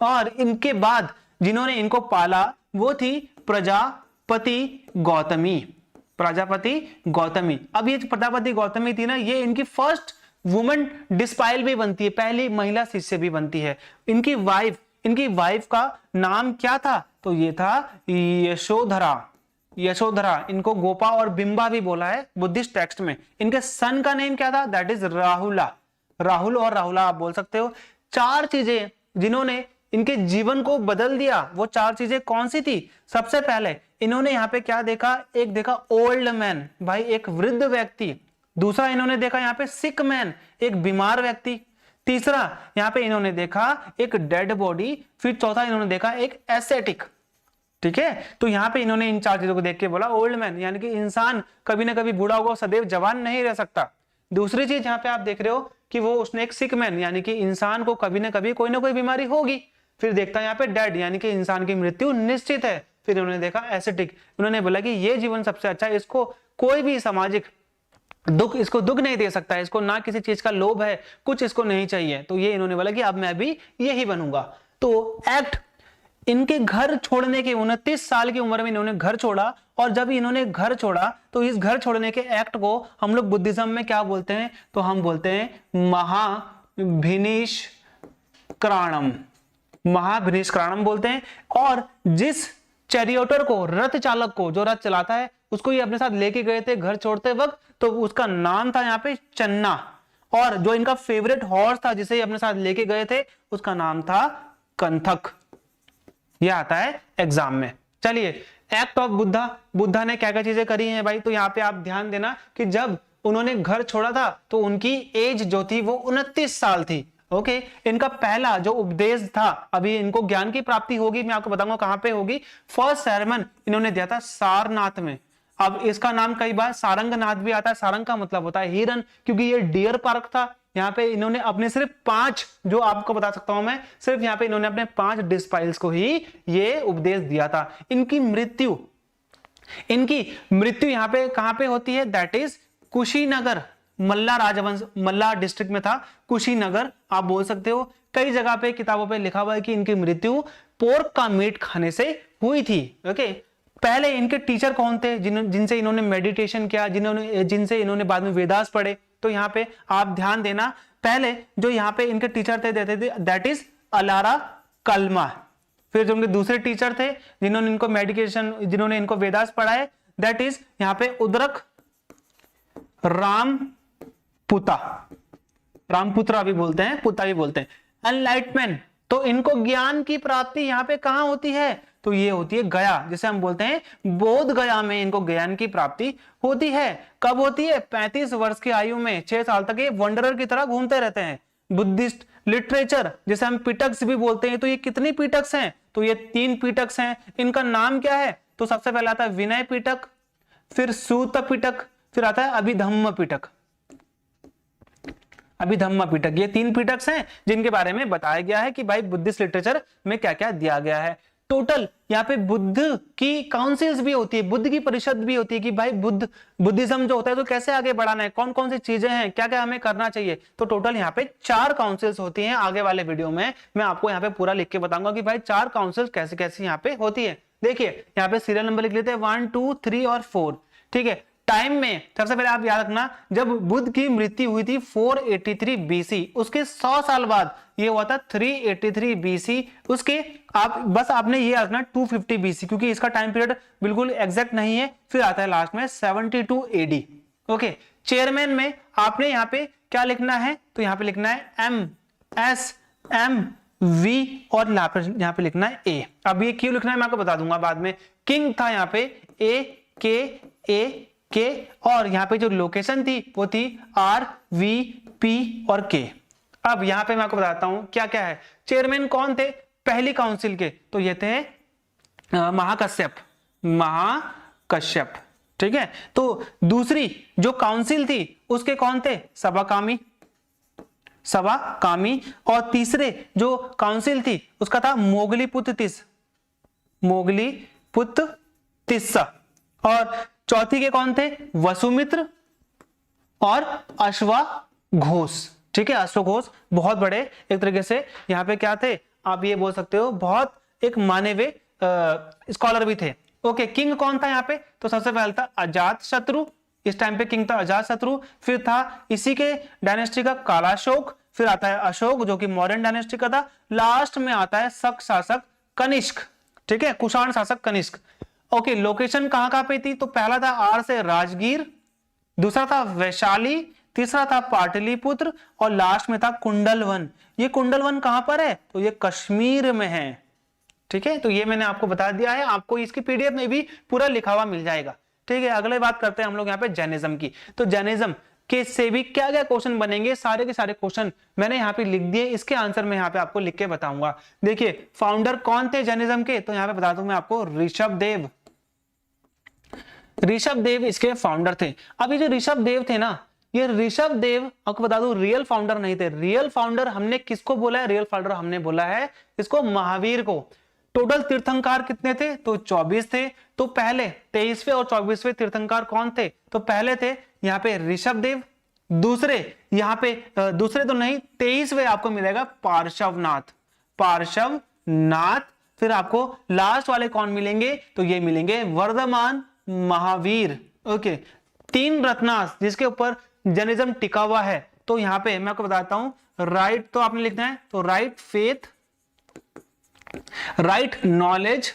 और इनके बाद जिन्होंने इनको पाला वो थी प्रजापति गौतमी। अब ये प्रजापति गौतमी थी ना, ये इनकी फर्स्ट वुमेन डिस्पाइल भी बनती है, पहली महिला शिष्य भी बनती है। इनकी वाइफ का नाम क्या था, तो ये था यशोधरा। इनको गोपा और बिंबा भी बोला है बुद्धिस्ट टेक्स्ट में। इनके सन का नेम क्या था, दैट इज राहुल और राहुला आप बोल सकते हो। 4 चीजें जिन्होंने इनके जीवन को बदल दिया, वो 4 चीजें कौन सी थी। सबसे पहले इन्होंने यहाँ पे क्या देखा, एक देखा ओल्ड मैन, भाई एक वृद्ध व्यक्ति। दूसरा इन्होंने देखा यहाँ पे सिक मैन, एक बीमार व्यक्ति। तीसरा यहाँ पे इन्होंने देखा एक डेड बॉडी। फिर चौथा इन्होंने देखा एक एसेटिक, ठीक है। तो यहाँ पे इन्होंने इन 4 चीजों को देख के बोला ओल्ड मैन, यानी कि इंसान कभी ना कभी बूढ़ा होगा, सदैव जवान नहीं रह सकता। दूसरी चीज यहाँ पे आप देख रहे हो कि वो उसने एक सिक मैन, यानी कि इंसान को कभी ना कभी कोई ना कोई बीमारी होगी। फिर देखता है यहाँ पे डेड, यानी कि इंसान की मृत्यु निश्चित है। फिर उन्होंने देखा एस्थेटिक, उन्होंने बोला कि ये जीवन सबसे अच्छा है, इसको कोई भी सामाजिक दुख, इसको दुख नहीं दे सकता है, इसको ना किसी चीज का लोभ है, कुछ इसको नहीं चाहिए। तो ये इन्होंने बोला कि अब मैं भी यही बनूंगा। तो एक्ट, इनके घर छोड़ने के 29 साल की उम्र में इन्होंने घर छोड़ा, और जब इन्होंने घर छोड़ा तो इस घर छोड़ने के एक्ट को हम लोग बुद्धिज्म में क्या बोलते हैं, तो हम बोलते हैं महाभिनिष्क्राणम, महाभिनिष्क्राणम बोलते हैं। और जिस चैरियोटर को, रथ चालक को, जो रथ चलाता है, उसको ये अपने साथ लेके गए थे घर छोड़ते वक्त, तो उसका नाम था यहाँ पे चन्ना। और जो इनका फेवरेट हॉर्स था जिसे ये अपने साथ लेके गए थे, उसका नाम था कंथक। यह आता है एग्जाम में। चलिए, एक्ट ऑफ बुद्धा, बुद्धा ने क्या क्या चीजें करी हैं भाई, तो यहाँ पे आप ध्यान देना कि जब उन्होंने घर छोड़ा था तो उनकी एज जो थी वो 29 साल थी। ओके, इनका पहला जो उपदेश था, अभी इनको ज्ञान की प्राप्ति होगी, मैं आपको बताऊंगा कहां पे होगी। फर्स्ट सरमन इन्होंने दिया था सारनाथ में। अब इसका नाम कई बार सारंगनाथ भी आता है, सारंग का मतलब होता है हिरन, क्योंकि ये डियर पार्क था। यहाँ पे इन्होंने अपने सिर्फ 5, जो आपको बता सकता हूं मैं, सिर्फ यहाँ पे इन्होंने अपने 5 डिस्पाइल्स को ही ये उपदेश दिया था। इनकी मृत्यु यहाँ पे कहां पे होती है, दैट इज कुशीनगर, मल्ला राजवंश, मल्ला डिस्ट्रिक्ट में था कुशीनगर, आप बोल सकते हो। कई जगह पे किताबों पे लिखा हुआ है कि इनकी मृत्यु पोर्क का मीट खाने से हुई थी। ओके, पहले इनके टीचर कौन थे जिनसे इन्होंने मेडिटेशन किया, जिनसे इन्होंने बाद में वेदास पढ़े, तो यहाँ पे आप ध्यान देना। पहले जो यहाँ पे इनके टीचर थे दैट इज अलारा कल्मा। फिर जो उनके दूसरे टीचर थे जिन्होंने इनको मेडिटेशन, जिन्होंने इनको वेदास पढ़ाए, दैट इज यहाँ पे उद्रक रामपुत्रा भी बोलते हैं, पुता भी बोलते हैं। एनलाइटमेंट, तो इनको ज्ञान की प्राप्ति यहाँ पे कहां होती है, तो ये होती है गया, जिसे हम बोलते हैं बोध गया में इनको ज्ञान की प्राप्ति होती है। कब होती है, 35 वर्ष की आयु में। 6 साल तक ये वंडरर की तरह घूमते रहते हैं। बुद्धिस्ट लिटरेचर, जिसे हम पिटक्स भी बोलते हैं, तो ये कितनी पिटक्स हैं, तो ये 3 पिटक्स हैं। इनका नाम क्या है, तो सबसे पहले आता है विनय पिटक, फिर सूत पिटक, फिर आता है अभिधम्म पिटक। अभिधम्म पिटक, ये 3 पिटक्स हैं जिनके बारे में बताया गया है कि भाई बुद्धिस्ट लिटरेचर में क्या क्या दिया गया है। टोटल यहाँ पे बुद्ध की काउंसिल्स भी होती है, बुद्ध की परिषद भी होती है कि भाई बुद्धिज्म जो होता है तो कैसे आगे बढ़ाना है, कौन कौन सी चीजें हैं, क्या क्या हमें करना चाहिए। तो टोटल यहाँ पे 4 काउंसिल्स होती हैं। आगे वाले वीडियो में मैं आपको यहाँ पे पूरा लिख के बताऊंगा कि भाई 4 काउंसिल्स कैसे कैसे यहाँ पे होती है। देखिए यहाँ पे सीरियल नंबर लिख लेते हैं 1, 2, 3 और 4। ठीक है, टाइम में सबसे पहले आप याद रखना, जब बुद्ध की मृत्यु हुई थी 483 बीसी, उसके 100 साल बाद ये हुआ था 383 बीसी। उसके आपने ये रखना 250 बीसी, क्योंकि इसका टाइम पीरियड बिल्कुल एग्जैक्ट नहीं है। फिर आता है लास्ट में 72 एडी। ओके, चेयरमैन में आपने यहाँ पे क्या लिखना है, तो यहाँ पे लिखना है MSMV और यहाँ पे लिखना है A। अब ये क्यों लिखना है मैं आपको बता दूंगा बाद में। किंग था यहाँ पे AKA के, और यहाँ पे जो लोकेशन थी वो थी RVP और K। अब यहाँ पे मैं आपको बताता हूं क्या क्या है। चेयरमैन कौन थे पहली काउंसिल के, तो ये थे महाकश्यप। ठीक है, तो दूसरी जो काउंसिल थी उसके कौन थे, सभाकामी। और तीसरे जो काउंसिल थी उसका था मोगलीपुत्र और चौथी के कौन थे, वसुमित्र और अश्वघोष। ठीक है, अश्वघोष बहुत बड़े एक तरीके से यहाँ पे क्या थे, आप ये बोल सकते हो बहुत एक माने हुए स्कॉलर भी थे। ओके, किंग कौन था यहाँ पे, तो सबसे पहले था अजातशत्रु। इस टाइम पे किंग था अजातशत्रु। फिर था इसी के डायनेस्टी का कालाशोक। फिर आता है अशोक जो कि मौर्यन डायनेस्टी का था। लास्ट में आता है शक शासक कनिष्क। ठीक है, कुषाण शासक कनिष्क। ओके, लोकेशन कहां पे थी, तो पहला था आर से राजगीर, दूसरा था वैशाली, तीसरा था पाटलिपुत्र और लास्ट में था कुंडलवन। ये कुंडलवन कहां पर है, तो ये कश्मीर में है। ठीक है, तो ये मैंने आपको बता दिया है, आपको इसकी पीडीएफ में भी पूरा लिखा हुआ मिल जाएगा। ठीक है, अगले बात करते हैं हम लोग यहाँ पे जैनिज्म की। तो जैनिज्म के से भी क्या क्या क्वेश्चन बनेंगे, सारे के सारे क्वेश्चन मैंने यहाँ पे लिख दिए, इसके आंसर मैं यहाँ पे आपको लिख के बताऊंगा। देखिए फाउंडर कौन थे जैनिज्म के, तो यहाँ पे बता दूं मैं आपको, ऋषभ देव इसके फाउंडर थे। अभी जो ऋषभ देव थे ना, ये ऋषभ देव आपको बता दूं रियल फाउंडर नहीं थे। रियल फाउंडर हमने किसको बोला है, रियल फाउंडर हमने बोला है इसको महावीर को। टोटल तीर्थंकार कितने थे? तो 24 थे। तो पहले 23वें और 24वें तीर्थंकार कौन थे? तो पहले थे यहाँ पे ऋषभदेव, दूसरे यहाँ पे दूसरे तो नहीं, 23वें आपको मिलेगा पार्श्वनाथ, पार्श्वनाथ। फिर आपको लास्ट वाले कौन मिलेंगे? तो ये मिलेंगे वर्धमान महावीर। ओके, 3 रत्नास जिसके ऊपर जैनिज्म टिका हुआ है। तो यहाँ पे मैं आपको बताता हूं, राइट तो आपने लिखना है, तो राइट फेथ, राइट नॉलेज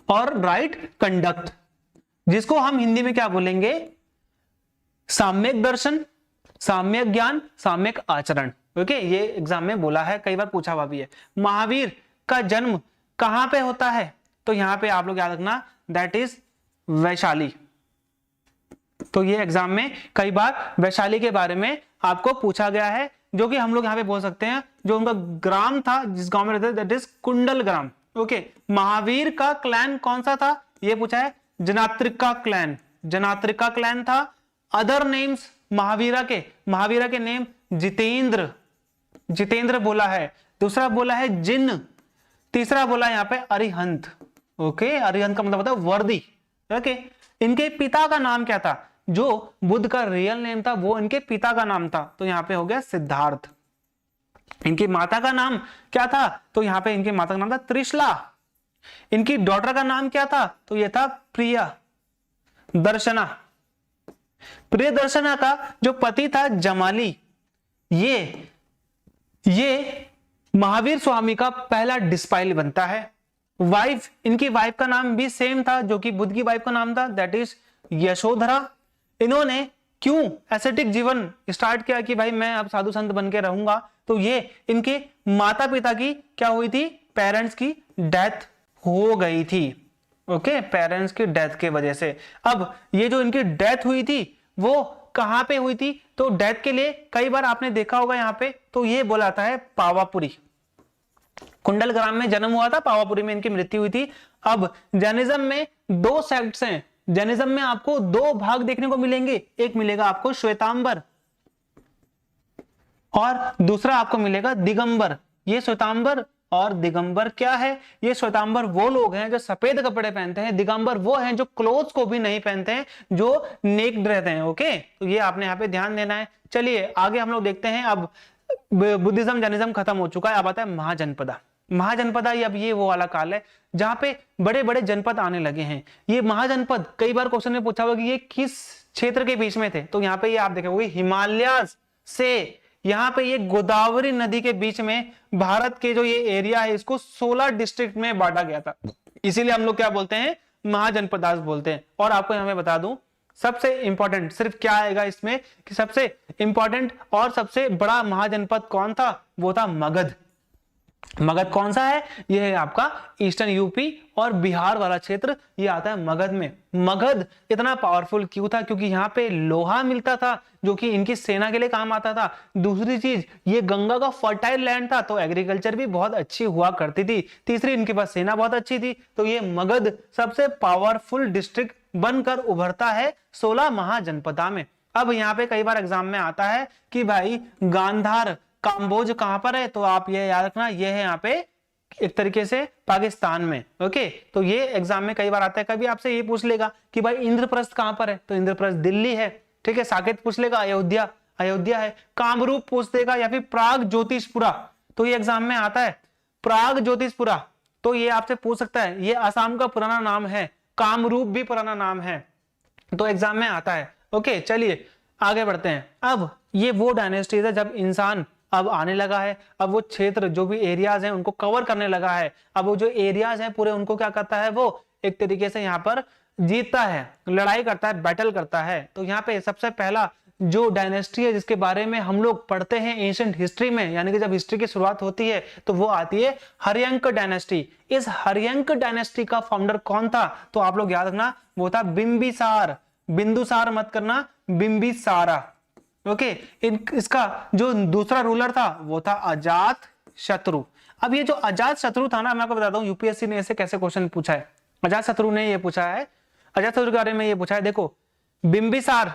और राइट कंडक्ट, जिसको हम हिंदी में क्या बोलेंगे? साम्यक दर्शन, साम्यक ज्ञान, साम्यक आचरण। ओके, ये एग्जाम में बोला है, कई बार पूछा हुआ भी है। महावीर का जन्म कहां पे होता है? तो यहां पे आप लोग याद रखना, दैट इज वैशाली। तो ये एग्जाम में कई बार वैशाली के बारे में आपको पूछा गया है, जो कि हम लोग यहाँ पे बोल सकते हैं, जो उनका ग्राम था जिस गांव में रहते थे, दैट इज कुंडल ग्राम। ओके, महावीर का क्लैन कौन सा था? ये पूछा है, जनात्रिका क्लैन, जनात्रिका क्लैन था। अदर नेम्स महावीरा के नेम जितेंद्र, जितेंद्र बोला है। दूसरा बोला है जिन, तीसरा बोला यहाँ पे अरिहंत। ओके, अरिहंत का मतलब होता है वर्दी। ओके, इनके पिता का नाम क्या था? जो बुद्ध का रियल नेम था वो इनके पिता का नाम था, तो यहाँ पे हो गया सिद्धार्थ। इनकी माता का नाम क्या था? तो यहाँ पे इनकी माता का नाम था त्रिशला। इनकी डॉटर का नाम क्या था? तो ये था प्रिया दर्शना। प्रिय दर्शना का जो पति था जमाली, ये महावीर स्वामी का पहला डिस्पाइल बनता है। वाइफ, इनकी वाइफ का नाम भी सेम था जो कि बुद्ध की वाइफ का नाम था, दैट इज यशोधरा। इन्होंने क्यों एसेटिक जीवन स्टार्ट किया कि भाई मैं अब साधु संत बन के रहूंगा? तो ये इनके माता पिता की क्या हुई थी? पेरेंट्स की डेथ हो गई थी। ओके, पेरेंट्स की डेथ के वजह से। अब ये जो इनकी डेथ हुई थी वो कहां पे हुई थी? तो डेथ के लिए कई बार आपने देखा होगा यहाँ पे, तो ये बोलाता है पावापुरी। कुंडल ग्राम में जन्म हुआ था, पावापुरी में इनकी मृत्यु हुई थी। अब जैनिज्म में 2 सेक्ट्स हैं। जैनिज्म में आपको 2 भाग देखने को मिलेंगे, एक मिलेगा आपको श्वेतांबर और दूसरा आपको मिलेगा दिगंबर। ये श्वेतांबर और दिगंबर क्या है? ये श्वेतांबर वो लोग हैं जो सफेद कपड़े पहनते हैं, दिगंबर वो हैं जो क्लोथ्स को भी नहीं पहनते हैं, जो नेक्ड रहते हैं। ओके, तो ये आपने यहाँ पे ध्यान देना है। चलिए आगे हम लोग देखते हैं। अब बुद्धिज्म जैनिज्म खत्म हो चुका है, अब आता है महाजनपदा। महाजनपदा अब ये वो वाला काल है जहां पे बड़े बड़े जनपद आने लगे हैं। ये महाजनपद कई बार क्वेश्चन में पूछा हुआ कि ये किस क्षेत्र के बीच में थे? तो यहाँ पे ये आप देखोगे हिमालय से यहाँ पे ये गोदावरी नदी के बीच में भारत के जो ये एरिया है इसको 16 डिस्ट्रिक्ट में बांटा गया था, इसीलिए हम लोग क्या बोलते हैं? महाजनपदास बोलते हैं। और आपको यहाँ मैं बता दूं, सबसे इंपॉर्टेंट सिर्फ क्या आएगा इसमें कि सबसे इंपॉर्टेंट और सबसे बड़ा महाजनपद कौन था? वो था मगध। मगध कौन सा है? यह है आपका ईस्टर्न यूपी और बिहार वाला क्षेत्र, ये आता है मगध में। मगध इतना पावरफुल क्यों था? क्योंकि यहाँ पे लोहा मिलता था जो कि इनकी सेना के लिए काम आता था। दूसरी चीज, ये गंगा का फर्टाइल लैंड था, तो एग्रीकल्चर भी बहुत अच्छी हुआ करती थी। तीसरी, इनके पास सेना बहुत अच्छी थी। तो ये मगध सबसे पावरफुल डिस्ट्रिक्ट बनकर उभरता है 16 महाजनपदा में। अब यहाँ पे कई बार एग्जाम में आता है कि भाई गांधार काम्बोज कहां पर है? तो आप ये याद रखना, ये है यहाँ पे एक तरीके से पाकिस्तान में। ओके, तो ये एग्जाम में कई बार आता है। कभी आपसे ये पूछ लेगा कि भाई इंद्रप्रस्थ कहां पर है? तो इंद्रप्रस्थ दिल्ली है। ठीक है, साकेत पूछ लेगा अयोध्या, अयोध्या है। कामरूप पूछ देगा या फिर प्राग ज्योतिषपुरा, तो ये एग्जाम में आता है। प्राग ज्योतिषपुरा, तो ये आपसे पूछ सकता है, ये आसाम का पुराना नाम है। कामरूप भी पुराना नाम है, तो एग्जाम में आता है। ओके, चलिए आगे बढ़ते हैं। अब ये वो डायनेस्टीज है जब इंसान अब आने लगा है, अब वो क्षेत्र जो भी एरियाज हैं उनको कवर करने लगा है। अब वो जो एरियाज हैं पूरे उनको क्या करता है? वो एक तरीके से यहाँ पर जीतता है, लड़ाई करता है, बैटल करता है। तो यहाँ पे सबसे पहला जो डायनेस्टी है जिसके बारे में हम लोग पढ़ते हैं एंशिएंट हिस्ट्री में, यानी कि जब हिस्ट्री की शुरुआत होती है तो वो आती है हर्यंक डायनेस्टी। इस हर्यंक डायनेस्टी का फाउंडर कौन था? तो आप लोग याद रखना, वो था बिंबिसार। बिंदुसार मत करना, बिंबिसारा। ओके, इसका जो दूसरा रूलर था वो था अजात शत्रु। अब ये जो अजात शत्रु था ना, मैं आपको बताता हूँ यूपीएससी ने ऐसे कैसे क्वेश्चन पूछा है। अजात शत्रु ने ये पूछा है, अजात शत्रु के बारे में ये पूछा है, देखो बिंबिसार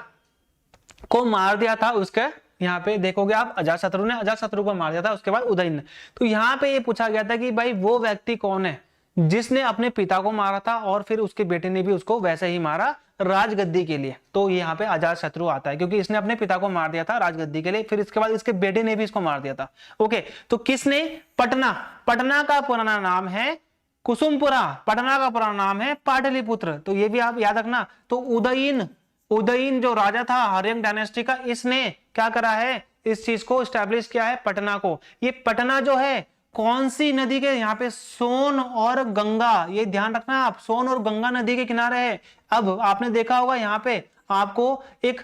को मार दिया था उसके यहाँ पे देखोगे आप अजातशत्रु ने अजातशत्रु को मार दिया था, उसके बाद उदयन ने। तो यहाँ पे ये पूछा गया था कि भाई वो व्यक्ति कौन है जिसने अपने पिता को मारा था और फिर उसके बेटे ने भी उसको वैसे ही मारा राजगद्दी के लिए। तो यहाँ पे अजातशत्रु आता है क्योंकि इसने अपने पिता को मार दिया था राजगद्दी के लिए, फिर इसके बाद इसके बेटे ने भी इसको मार दिया था। ओके, तो किसने? पटना। पटना का पुराना नाम है कुसुमपुरा, पटना का पुराना नाम है पाटलिपुत्र। तो ये भी आप याद रखना। तो उदयन, उदयन जो राजा था हर्यंक डायनेस्टी का, इसने क्या करा है? इस चीज को स्टैब्लिश किया है, पटना को। ये पटना जो है कौन सी नदी के? यहाँ पे सोन और गंगा, ये ध्यान रखना आप, सोन और गंगा नदी के किनारे है। अब आपने देखा होगा यहाँ पे आपको एक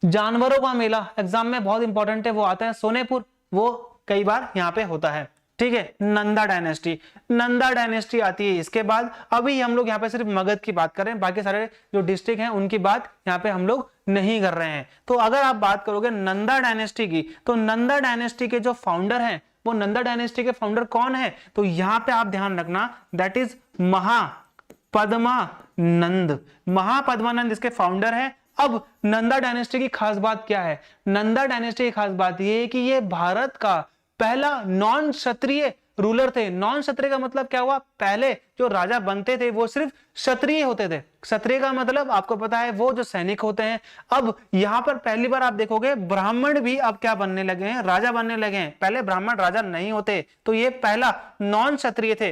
जानवरों का मेला एग्जाम में बहुत इंपॉर्टेंट है, वो आता है सोनेपुर, वो कई बार यहाँ पे होता है। ठीक है, नंदा डायनेस्टी, नंदा डायनेस्टी आती है इसके बाद। अभी हम लोग यहाँ पे सिर्फ मगध की बात करें, बाकी सारे जो डिस्ट्रिक्ट हैं उनकी बात यहाँ पे हम लोग नहीं कर रहे हैं। तो अगर आप बात करोगे नंदा डायनेस्टी की, तो नंदा डायनेस्टी के जो फाउंडर हैं, वो नंदा डायनेस्टी के फाउंडर कौन है? तो यहाँ पे आप ध्यान रखना, दैट इज महापद्मानंद। महापद्मानंद इसके फाउंडर है। अब नंदा डायनेस्टी की खास बात क्या है? नंदा डायनेस्टी की खास बात यह है कि ये भारत का पहला नॉन क्षत्रिय रूलर थे। नॉन क्षत्रिय का मतलब क्या हुआ? पहले जो राजा बनते थे वो सिर्फ क्षत्रिय होते थे। क्षत्रिय का मतलब आपको पता है वो जो सैनिक होते हैं। अब यहां पर पहली बार आप देखोगे ब्राह्मण भी अब क्या बनने लगे हैं? राजा बनने लगे हैं। पहले ब्राह्मण राजा नहीं होते। तो ये पहला नॉन क्षत्रिय थे।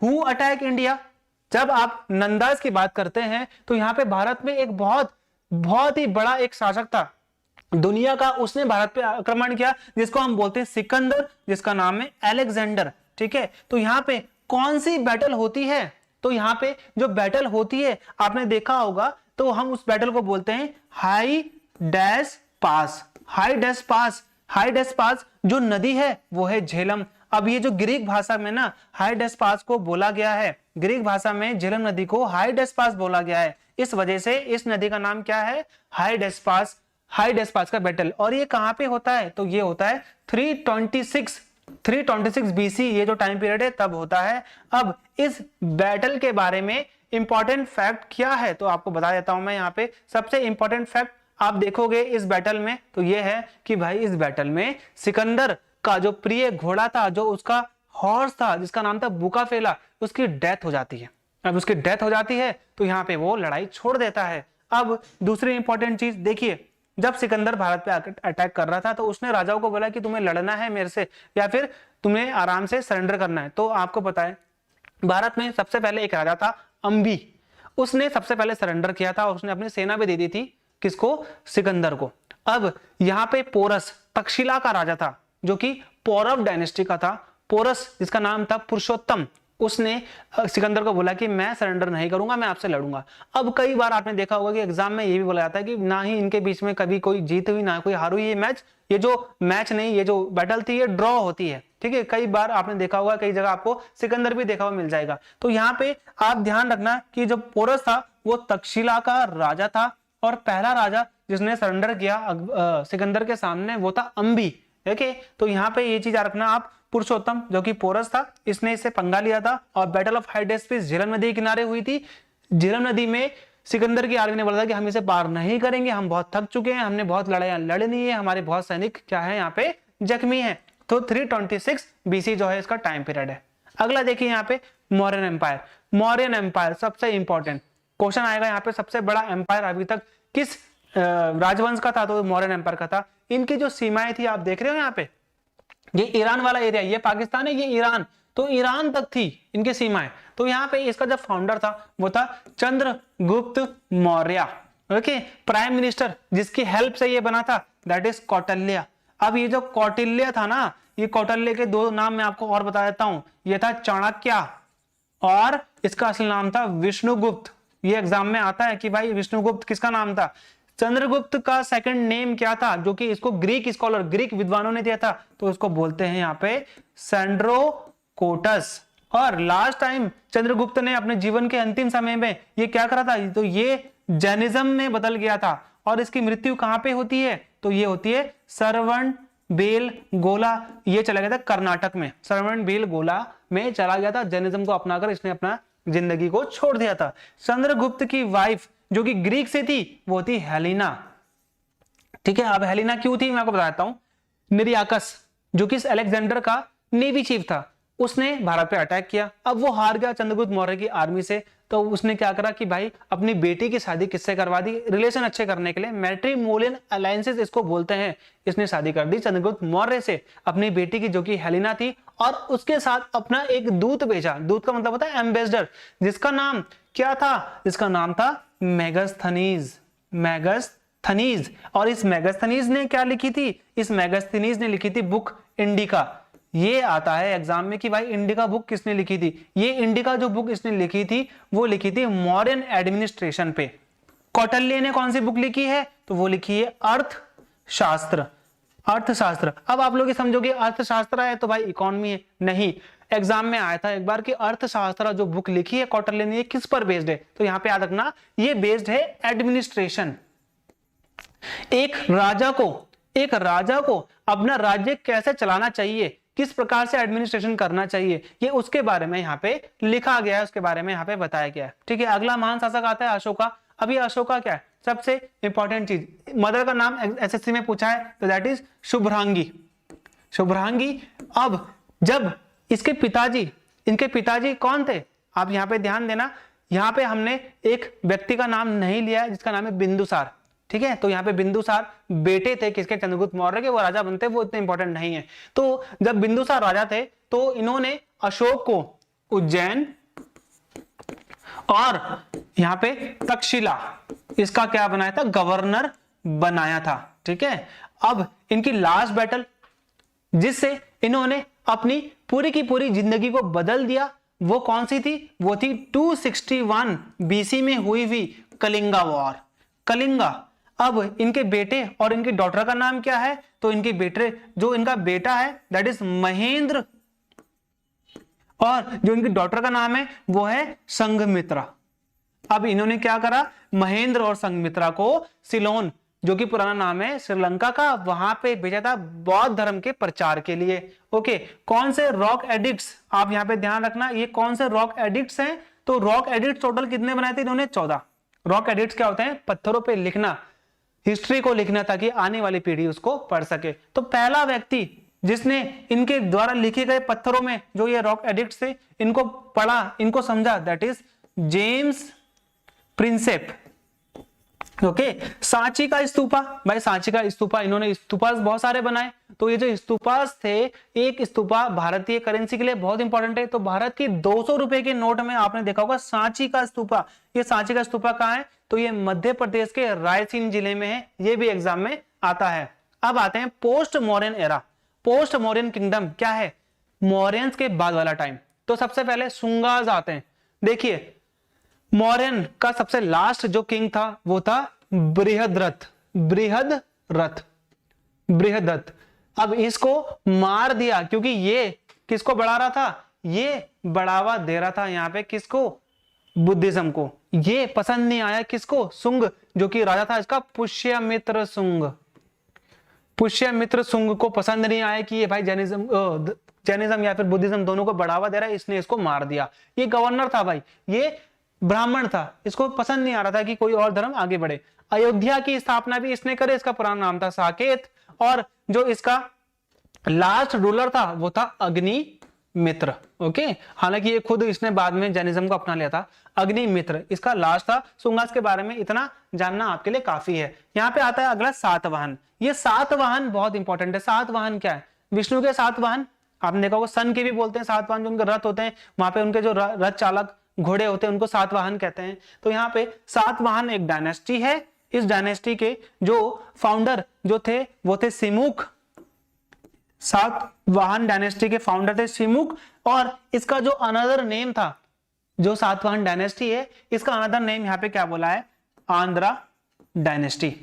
Who attack India? जब आप नंदास की बात करते हैं तो यहाँ पे भारत में एक बहुत ही बड़ा एक शासक था दुनिया का, उसने भारत पे आक्रमण किया, जिसको हम बोलते हैं सिकंदर, जिसका नाम है अलेक्जेंडर। ठीक है, तो यहाँ पे कौन सी बैटल होती है? तो यहाँ पे जो बैटल होती है आपने देखा होगा, तो हम उस बैटल को बोलते हैं हाई डैश पास। हाई डैश पास, हाई डैश पास जो नदी है वो है झेलम। अब ये जो ग्रीक भाषा में ना हाई डैश पास को बोला गया है, ग्रीक भाषा में झेलम नदी को हाई डैश पास बोला गया है, इस वजह से इस नदी का नाम क्या है? हाई डैश पास। हाई डैश पास का बैटल। और ये कहां पे होता है? तो ये होता है 326 बीसी, ये जो टाइम पीरियड है तब होता है। अब इस बैटल के बारे में इंपॉर्टेंट फैक्ट क्या है तो आपको बता देता हूं मैं। यहाँ पे सबसे इंपॉर्टेंट फैक्ट आप देखोगे इस बैटल में, तो ये है कि भाई इस बैटल में सिकंदर का जो प्रिय घोड़ा था, जो उसका हॉर्स था जिसका नाम था बुकाफेला, उसकी डेथ हो जाती है। अब उसकी डेथ हो जाती है तो यहाँ पे वो लड़ाई छोड़ देता है। अब दूसरी इंपॉर्टेंट चीज देखिए, जब सिकंदर भारत पे अटैक कर रहा था तो उसने राजाओं को बोला कि तुम्हें लड़ना है मेरे से या फिर तुम्हें आराम से सरेंडर करना है। तो आपको पता है भारत में सबसे पहले एक राजा था अंबी, उसने सबसे पहले सरेंडर किया था और उसने अपनी सेना भी दे दी थी। किसको? सिकंदर को। अब यहाँ पे पोरस तक्षशिला का राजा था जो कि पौरव डायनेस्टी का था। पोरस जिसका नाम था पुरुषोत्तम, उसने सिकंदर को बोला कि मैं सरेंडर नहीं करूंगा, मैं आपसे लड़ूंगा। अब कई बार आपने देखा होगा कि एग्जाम में ये भी बोला जाता है कि ना ही इनके बीच में कभी कोई जीत हुई ना कोई हार हुई। ये मैच, ये जो मैच नहीं, ये जो बैटल थी ये ड्रॉ होती है। ठीक है, कई बार आपने देखा होगा, कई जगह आपको सिकंदर भी देखा हुआ मिल जाएगा। तो यहाँ पे आप ध्यान रखना कि जो पोरस था वो तक्षशिला का राजा था और पहला राजा जिसने सरेंडर किया सिकंदर के सामने वो था अंबी। ठीक है, तो यहाँ पे ये चीज रखना आप। पुरुषोत्तम जो कि पोरस था, इसने इससे पंगा लिया था और बैटल ऑफ हाइडेस्पिस झेलम नदी के किनारे हुई थी। झेलम नदी में सिकंदर की आर्मी ने बोला था कि हम इसे पार नहीं करेंगे, हम बहुत थक चुके हैं, हमने बहुत लड़ाइयां लड़नी है, हमारे बहुत सैनिक क्या है यहाँ पे जख्मी है। तो 326 बीसी जो है इसका टाइम पीरियड है। अगला देखिए यहाँ पे मौर्यन एम्पायर। मौर्यन एम्पायर सबसे इंपॉर्टेंट क्वेश्चन आएगा यहाँ पे, सबसे बड़ा एम्पायर अभी तक किस राजवंश का था? तो मौर्यन एम्पायर का था। इनकी जो सीमाएं थी आप देख रहे हो यहाँ पे, ये ईरान वाला एरिया, ये पाकिस्तान है, ये ईरान, तो ईरान तक थी इनकी सीमाएं। तो यहाँ पे इसका जो फाउंडर था वो था Chandragupta Maurya. Okay, prime minister जिसकी हेल्प से ये बना था दैट इज कौटिल्य। अब ये जो कौटिल्य था ना, ये कौटिल्य के दो नाम मैं आपको और बता देता हूं, ये था चाणक्य और इसका असली नाम था विष्णुगुप्त। ये एग्जाम में आता है कि भाई विष्णुगुप्त किसका नाम था? चंद्रगुप्त का सेकंड नेम क्या था जो कि इसको ग्रीक स्कॉलर, ग्रीक विद्वानों ने दिया था, तो इसको बोलते हैं यहाँ पे सैंड्रोकोटस। और लास्ट टाइम चंद्रगुप्त ने अपने जीवन के अंतिम समय में ये क्या करा था? तो ये जैनिज्म में बदल गया था। और इसकी मृत्यु कहां पे होती है? तो ये होती है श्रवण बेलगोला, ये चला गया था कर्नाटक में, श्रवण बेलगोला में चला गया था। जैनिज्म को अपनाकर इसने अपना जिंदगी को छोड़ दिया था। चंद्रगुप्त की वाइफ जो कि ग्रीक से थी वो थी हेलिना। ठीक है। अब हेलिना क्यों थी मैं आपको बताता हूं। निरियाकस जो कि अलेक्जेंडर का नेवी चीफ था, उसने भारत पे अटैक किया। अब वो हार गया चंद्रगुप्त मौर्य की आर्मी से, तो उसने क्या करा कि भाई अपनी बेटी की शादी किससे करवा दी, रिलेशन अच्छे करने के लिए, मैट्रिमोनियल अलायंसेस इसको बोलते हैं। इसने शादी कर दी चंद्रगुप्त मौर्य से अपनी बेटी की, जो कि हेलिना थी, और उसके साथ अपना एक दूत भेजा। दूत का मतलब होता है एम्बेसडर, जिसका नाम क्या था, जिसका नाम था मेगास्थनीज। मेगास्थनीज। और इस मेगास्थनीज ने क्या लिखी थी, इस मेगास्थनीज ने लिखी थी बुक इंडिका। ये आता है एग्जाम में कि भाई इंडिका बुक किसने लिखी थी। ये इंडिका जो बुक इसने लिखी थी वो लिखी थी मॉडर्न एडमिनिस्ट्रेशन पे। कौटिल्य ने कौन सी बुक लिखी है, तो वो लिखी है अर्थशास्त्र। अर्थशास्त्र। अब आप लोग ये समझोगे अर्थशास्त्र है तो भाई इकोनॉमी है, नहीं। एग्जाम में आया था एक बार कि अर्थशास्त्र जो बुक लिखी है कौटिल्य ने, ये किस पर बेस्ड है, तो यहां पे याद रखना ये बेस्ड है एडमिनिस्ट्रेशन। एक राजा को अपना राज्य कैसे चलाना चाहिए, किस प्रकार से एडमिनिस्ट्रेशन करना चाहिए, ये उसके बारे में यहाँ पे लिखा गया है, उसके बारे में यहाँ पे बताया गया है। ठीक है। अगला महान शासक आता है अशोका। अभी अशोका क्या है, सबसे इंपॉर्टेंट चीज, मदर का नाम एसएससी में पूछा है, तो दैट इज शुभ्रांगी। शुभ्रांगी। अब जब इनके पिताजी कौन थे, आप यहाँ पे ध्यान देना, यहाँ पे हमने एक व्यक्ति का नाम नहीं लिया है जिसका नाम है बिंदुसार। ठीक है। तो यहाँ पे बिंदुसार बेटे थे किसके, चंद्रगुप्त मौर्य के, वो राजा बनते, वो इतने इंपॉर्टेंट नहीं है। तो जब बिंदुसार राजा थे तो इन्होंने अशोक को उज्जैन और यहाँ पे तक्षशिला इसका क्या बनाया था, गवर्नर बनाया था। ठीक है। अब इनकी लास्ट बैटल जिससे इन्होंने अपनी पूरी की पूरी जिंदगी को बदल दिया, वो कौन सी थी, वो थी 261 बीसी में हुई हुई कलिंगा वॉर। कलिंगा। अब इनके बेटे और इनकी डॉटर का नाम क्या है, तो इनके इनका बेटा है दैट इज महेंद्र, और जो इनकी डॉटर का नाम है वो है संघमित्रा। अब इन्होंने क्या करा, महेंद्र और संघमित्रा को सिलोन, जो कि पुराना नाम है श्रीलंका का, वहां पे भेजा था बौद्ध धर्म के प्रचार के लिए। ओके। कौन से रॉक एडिक्ट्स, आप यहां पे ध्यान रखना, ये कौन से रॉक एडिक्ट्स हैं, तो रॉक एडिक्ट्स टोटल कितने बनाए थे इन्होंने, 14। रॉक एडिक्ट्स क्या होते हैं, पत्थरों पे लिखना, हिस्ट्री को लिखना ताकि आने वाली पीढ़ी उसको पढ़ सके। तो पहला व्यक्ति जिसने इनके द्वारा लिखे गए पत्थरों में जो ये रॉक एडिक्ट्स थे इनको पढ़ा, इनको समझा, that is James Prinsep. Okay. Sanchi का स्तूपा, भाई सांची का स्तूपा, इन्होंने स्तूपास बहुत सारे बनाए। तो ये जो स्तूपास थे, एक स्तूपा भारतीय करेंसी के लिए बहुत इंपॉर्टेंट है। तो भारत की 200 रुपए के नोट में आपने देखा होगा सांची का स्तूपा। ये सांची का स्तूपा कहाँ है, तो ये मध्य प्रदेश के रायसेन जिले में है। ये भी एग्जाम में आता है। अब आते हैं post modern era. Post modern kingdom क्या है, मौर्यंस के बाद वाला टाइम। तो सबसे पहले सुंगाज आते हैं। देखिए मौर्यन का सबसे लास्ट जो किंग था वो था बृहद्रथ। बृहद्रथ। अब इसको मार दिया क्योंकि ये किसको बढ़ा रहा था, ये बढ़ावा दे रहा था यहाँ पे किसको, बुद्धिज्म को। ये पसंद नहीं आया किसको, सुंग, जो कि राजा था इसका पुष्यमित्र सुंग। पुष्यमित्र सुंग को पसंद नहीं आया कि ये भाई जैनिज्म या फिर बुद्धिज्म दोनों को बढ़ावा दे रहा है, इसने इसको मार दिया। ये गवर्नर था भाई, ये ब्राह्मण था, इसको पसंद नहीं आ रहा था कि कोई और धर्म आगे बढ़े। अयोध्या की स्थापना भी इसने करे, इसका पुराना नाम था साकेत, और जो इसका लास्ट रूलर था वो था अग्निमित्र। ओके। हालांकि ये खुद इसने बाद में जैनिज्म को अपना लिया था। अग्निमित्र इसका लास्ट था। सुंगास के बारे में इतना जानना आपके लिए काफी है। यहाँ पे आता है अगला सातवाहन। ये सातवाहन बहुत इंपॉर्टेंट है। सातवाहन क्या है, विष्णु के सात वाहन, आपने देखा होगा सन के भी बोलते हैं सातवाहन, जो उनके रथ होते हैं, वहां पे उनके जो रथ चालक घोड़े होते हैं उनको सातवाहन कहते हैं। तो यहाँ पे सातवाहन एक डायनेस्टी है। इस डायनेस्टी के जो फाउंडर जो थे वो थे सिमुक। सातवाहन डायनेस्टी के फाउंडर थे सिमुक, और इसका जो अनदर नेम था, जो सातवाहन डायनेस्टी है, इसका अनदर नेम यहाँ पे क्या बोला है, आंध्रा डायनेस्टी।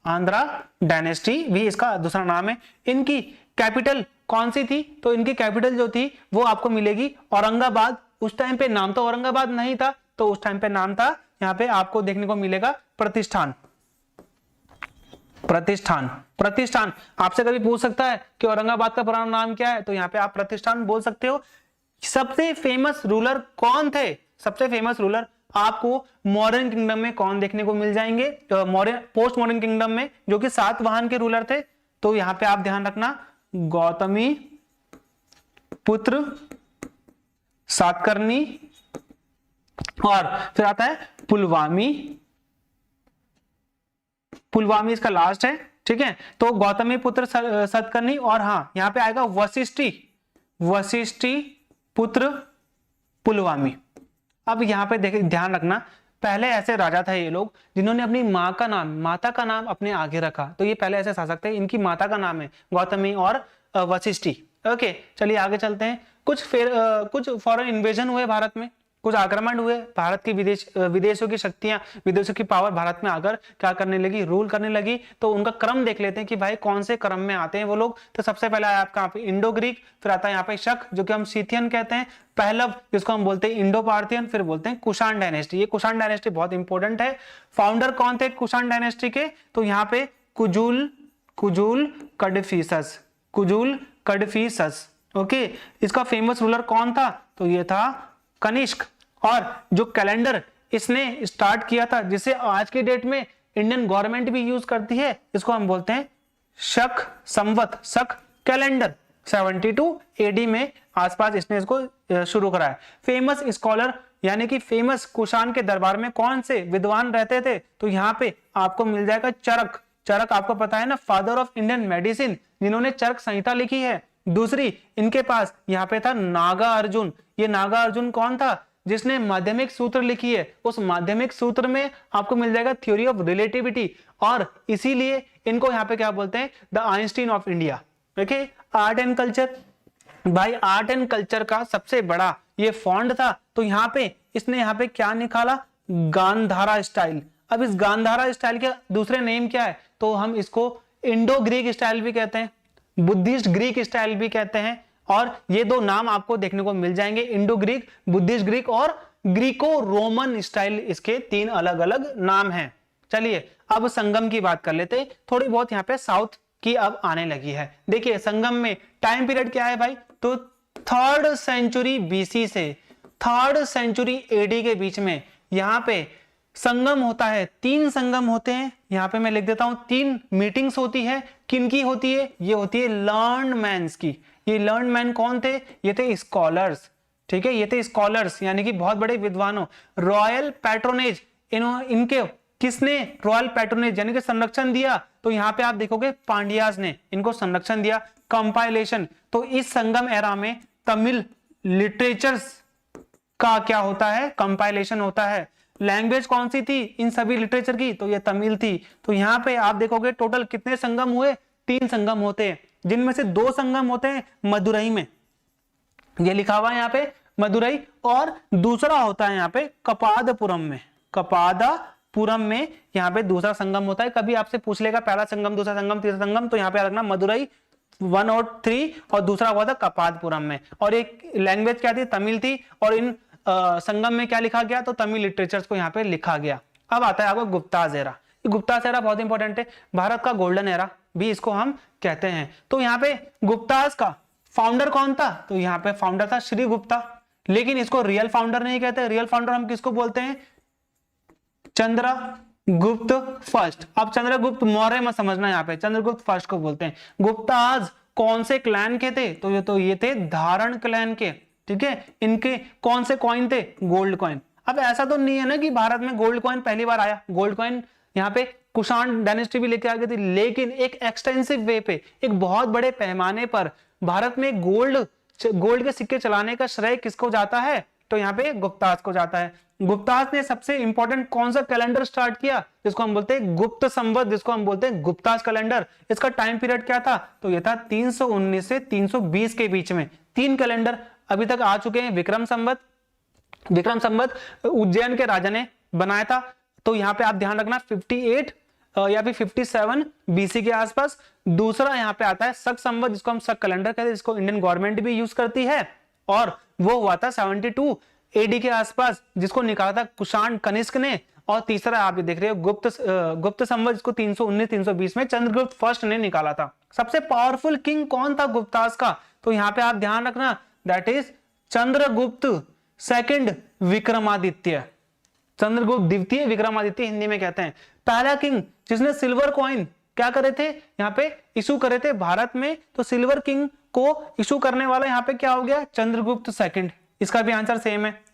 आंध्रा डायनेस्टी भी इसका दूसरा नाम है। इनकी कैपिटल कौन सी थी, तो इनकी कैपिटल जो थी वो आपको मिलेगी औरंगाबाद। उस टाइम पे नाम तो औरंगाबाद नहीं था, तो उस टाइम पे नाम था, यहाँ पे आपको देखने को मिलेगा प्रतिष्ठान। प्रतिष्ठान। प्रतिष्ठान आपसे कभी पूछ सकता है कि औरंगाबाद का पुराना नाम क्या है, तो यहाँ पे आप प्रतिष्ठान बोल सकते हो। सबसे फेमस रूलर कौन थे, सबसे फेमस रूलर आपको मॉडर्न किंगडम में कौन देखने को मिल जाएंगे, पोस्ट मॉडर्न किंगडम में, जो कि सातवाहन के रूलर थे। तो यहां पे आप ध्यान रखना, गौतमी पुत्र सातकर्णी, और फिर आता है पुलवामी। पुलवामी इसका लास्ट है, ठीक है। तो गौतमी पुत्र सातकर्णी, और हाँ यहां पे आएगा वशिष्ठी, वशिष्ठी पुत्र पुलवामी। अब यहां पे देखिए, ध्यान रखना, पहले ऐसे राजा थे ये लोग जिन्होंने अपनी माँ का नाम, माता का नाम अपने आगे रखा। तो ये पहले ऐसे शासक थे, इनकी माता का नाम है गौतमी और वशिष्ठी। ओके, चलिए आगे चलते हैं। कुछ फॉरेन इन्वेजन हुए भारत में, कुछ आक्रमण हुए, भारत की विदेशों की शक्तियां, विदेशों की पावर भारत में आकर क्या करने लगी, रूल करने लगी। तो उनका क्रम देख लेते हैं कि भाई कौन से क्रम में आते हैं वो लोग। तो सबसे पहले आया आपका यहाँ पे इंडो ग्रीक, फिर आता है यहाँ पे शक जो कि हम सीथियन कहते हैं, पहलव जिसको हम बोलते हैं इंडो पार्थियन, फिर बोलते हैं कुषाण डायनेस्टी। ये कुषाण डायनेस्टी बहुत इंपॉर्टेंट है। फाउंडर कौन थे कुषाण डायनेस्टी के, तो यहाँ पे कुजुल कडफिसस। ओके, इसका फेमस रूलर कौन था, तो ये था कनिष्क। और जो कैलेंडर इसने स्टार्ट किया था, जिसे आज के डेट में इंडियन गवर्नमेंट भी यूज करती है, इसको हम बोलते हैं शक संवत, शक कैलेंडर। 72 एडी में आसपास इसने इसको शुरू कराया। फेमस स्कॉलर यानी कि फेमस कुषाण के दरबार में कौन से विद्वान रहते थे, तो यहाँ पे आपको मिल जाएगा चरक। चरक आपको पता है ना, फादर ऑफ इंडियन मेडिसिन, जिन्होंने चरक संहिता लिखी है। दूसरी इनके पास यहाँ पे था नागा अर्जुन। ये नागा अर्जुन कौन था, जिसने माध्यमिक सूत्र लिखी है। उस माध्यमिक सूत्र में आपको मिल जाएगा थ्योरी ऑफ रिलेटिविटी, और इसीलिए इनको यहाँ पे क्या बोलते हैं, the Einstein of India. Okay, art and culture, भाई आर्ट एंड कल्चर का सबसे बड़ा ये फॉन्ट था। तो यहाँ पे इसने यहाँ पे क्या निकाला, गांधारा स्टाइल। अब इस गांधारा स्टाइल के दूसरे नेम क्या है, तो हम इसको इंडो ग्रीक स्टाइल भी कहते हैं, बुद्धिस्ट ग्रीक स्टाइल भी कहते हैं। और ये दो नाम आपको देखने को मिल जाएंगे, इंडो ग्रीक, बुद्धिस्ट ग्रीक और ग्रीको रोमन स्टाइल। इसके 3 अलग अलग नाम हैं। चलिए अब संगम की बात कर लेते हैं। थोड़ी बहुत यहाँ पे साउथ की अब आने लगी है। देखिए संगम में टाइम पीरियड क्या है भाई, तो 3rd सेंचुरी बीसी से 3rd सेंचुरी एडी के बीच में यहाँ पे संगम होता है। 3 संगम होते हैं, यहाँ पे मैं लिख देता हूं 3 मीटिंग्स होती है। किनकी होती है, ये होती है लर्न्ड मैन्स की। ये लर्न्ड मैन कौन थे, ये थे स्कॉलर्स, ठीक है, ये थे स्कॉलर्स यानी कि बहुत बड़े विद्वानों। रॉयल पैट्रोनेज, इनके किसने रॉयल पैट्रोनेज यानी कि संरक्षण दिया, तो यहाँ पे आप देखोगे पांड्याज ने इनको संरक्षण दिया। कंपाइलेशन, तो इस संगम एरा में तमिल लिटरेचर्स का क्या होता है, कंपाइलेशन होता है। लैंग्वेज कौन सी थी इन सभी लिटरेचर की, तो ये तमिल थी। तो यहाँ पे आप देखोगे टोटल कितने संगम हुए, 3 संगम होते हैं, जिनमें से 2 संगम होते हैं मदुरई में, ये लिखा हुआ है यहाँ पे मदुरई, और दूसरा होता है यहाँ पे कपादपुरम में। कपादपुरम में यहाँ पे दूसरा संगम होता है। कभी आपसे पूछ लेगा पहला संगम, दूसरा संगम, तीसरा संगम, तो यहाँ पे रखना मदुरई 1 और 3, और दूसरा हुआ था कपादपुरम में। और एक लैंग्वेज क्या थी, तमिल थी। और इन संगम में क्या लिखा गया, तो तमिल लिटरेचर्स को यहाँ पे लिखा गया। अब आता है आपको गुप्ताज एरा। गुप्ताज एरा बहुत इंपॉर्टेंट है, भारत का गोल्डन एरा भी इसको हम कहते हैं। तो यहाँ पे गुप्ताज का फाउंडर कौन था, तो यहाँ पे फाउंडर था श्री गुप्ता, लेकिन इसको रियल फाउंडर नहीं कहते। रियल फाउंडर हम किसको बोलते हैं, चंद्रगुप्त फर्स्ट। अब चंद्रगुप्त मौर्य में समझना, यहाँ पे चंद्रगुप्त फर्स्ट को बोलते हैं। गुप्ताज कौन से क्लैन के थे, तो ये थे धारण क्लैन के, ठीक है। इनके कौन से कॉइन थे, गोल्ड कॉइन। अब ऐसा तो नहीं है ना कि भारत में गोल्ड कॉइन पहली बार आया। गोल्ड कॉइन यहाँ पे कुषाण डायनेस्टी भी लेके आ गई थी, लेकिन एक एक्सटेंसिव वे पे, एक बहुत बड़े पैमाने पर भारत में गोल्ड के सिक्के चलाने का श्रेय किसको जाता है, तो यहाँ पे गुप्ताज को जाता है। गुप्ताज ने सबसे इंपॉर्टेंट कौन सा कैलेंडर स्टार्ट किया, जिसको हम बोलते हैं गुप्त संवत, जिसको हम बोलते हैं गुप्ताज कैलेंडर। इसका टाइम पीरियड क्या था, तो ये था 319 से 320 के बीच में। 3 कैलेंडर अभी तक आ चुके हैं। विक्रम संवत उज्जैन के राजा ने बनाया था। तो यहाँ पे आप ध्यान रखना 58 या फिर 57 बीसी के आसपास। दूसरा यहाँ पे आता है शक संवत, जिसको हम शक कैलेंडर कहते हैं, जिसको इंडियन गवर्नमेंट भी यूज करती है, और वो हुआ था 72 एडी के आसपास, जिसको निकाला था कुषाण कनिष्क ने। और तीसरा आप देख रहे हो गुप्त संवत, जिसको 319-320 में चंद्रगुप्त फर्स्ट ने निकाला था। सबसे पावरफुल किंग कौन था गुप्ताज का, तो यहाँ पे आप ध्यान रखना, that is Chandragupta second Vikramaditya. Chandragupta द्वितीय विक्रमादित्य हिंदी में कहते हैं। पहला किंग जिसने सिल्वर कॉइन क्या करे थे, यहाँ पे इशू करे थे भारत में, तो सिल्वर किंग को इशू करने वाला यहाँ पे क्या हो गया, चंद्रगुप्त सेकंड। इसका भी आंसर सेम है।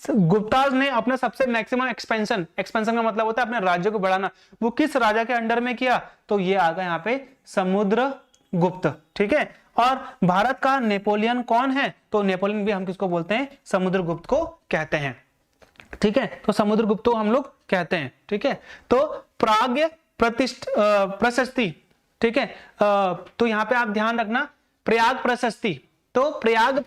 गुप्ताज ने अपने सबसे मैक्सिमम एक्सपेंशन का मतलब होता है अपने राज्य को बढ़ाना, वो किस राजा के अंडर में किया, तो ये आ गया यहाँ पे समुद्रगुप्त। ठीक है, और भारत का नेपोलियन कौन है, तो नेपोलियन भी हम किसको बोलते हैं, समुद्रगुप्त को कहते हैं। ठीक है, तो समुद्रगुप्त को हम लोग कहते हैं। ठीक है, तो प्राग्ञ प्रशस्ति। ठीक है, तो यहाँ पे आप ध्यान रखना प्रयाग प्रशस्ति, तो प्रयाग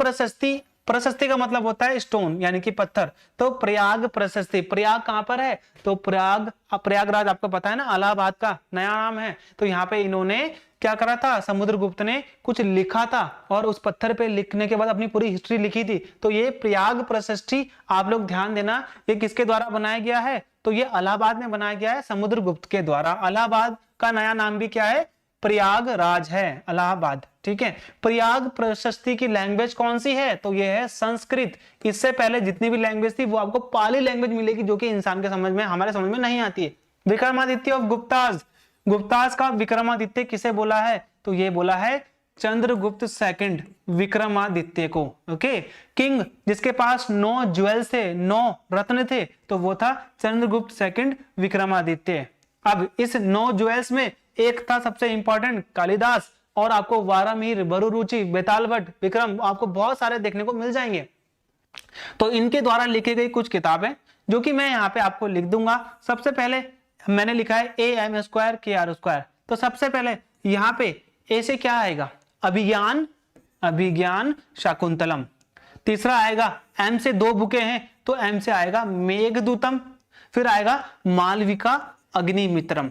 प्रशस्ति का मतलब होता है स्टोन यानी कि पत्थर, तो प्रयाग प्रशस्ति। प्रयाग कहां पर है, तो प्रयागराज आपको पता है ना, इलाहाबाद का नया नाम है। तो यहाँ पे इन्होंने क्या करा था, समुद्रगुप्त ने कुछ लिखा था और उस पत्थर पे लिखने के बाद अपनी पूरी हिस्ट्री लिखी थी। तो ये प्रयाग प्रशस्ति आप लोग ध्यान देना, ये किसके द्वारा बनाया गया है, तो ये इलाहाबाद में बनाया गया है समुद्रगुप्त के द्वारा। इलाहाबाद का नया नाम भी क्या है, प्रयागराज है, इलाहाबाद। ठीक है, प्रयाग प्रशस्ति की लैंग्वेज कौन सी है, तो ये है संस्कृत। इससे पहले जितनी भी लैंग्वेज थी वो आपको पाली लैंग्वेज मिलेगी, जो कि इंसान के समझ में, हमारे समझ में नहीं आती है। विक्रमादित्य ऑफ गुप्ताज, गुप्ताज का विक्रमादित्य किसे बोला है, तो ये बोला है चंद्रगुप्त सेकंड विक्रमादित्य को। ओके, किंग जिसके पास 9 ज्वेल्स थे, 9 रत्न थे, तो वो था चंद्रगुप्त सेकंड विक्रमादित्य। अब इस 9 ज्वेल्स में एक था सबसे इंपॉर्टेंट कालिदास, और आपको वारामिहिर, बरुरुचि, बेतालवट, विक्रम, आपको बहुत सारे देखने को मिल जाएंगे। तो इनके द्वारा लिखी गई कुछ किताबें जो कि मैं यहाँ पे आपको लिख दूंगा। सबसे पहले मैंने लिखा है AM स्क्वायर KR²। तो सबसे पहले यहाँ पे ए से क्या आएगा, अभिज्ञान शाकुंतलम। तीसरा आएगा M से 2 बुके हैं, तो M से आएगा मेघदूतम। फिर आएगा मालविका अग्निमित्रम।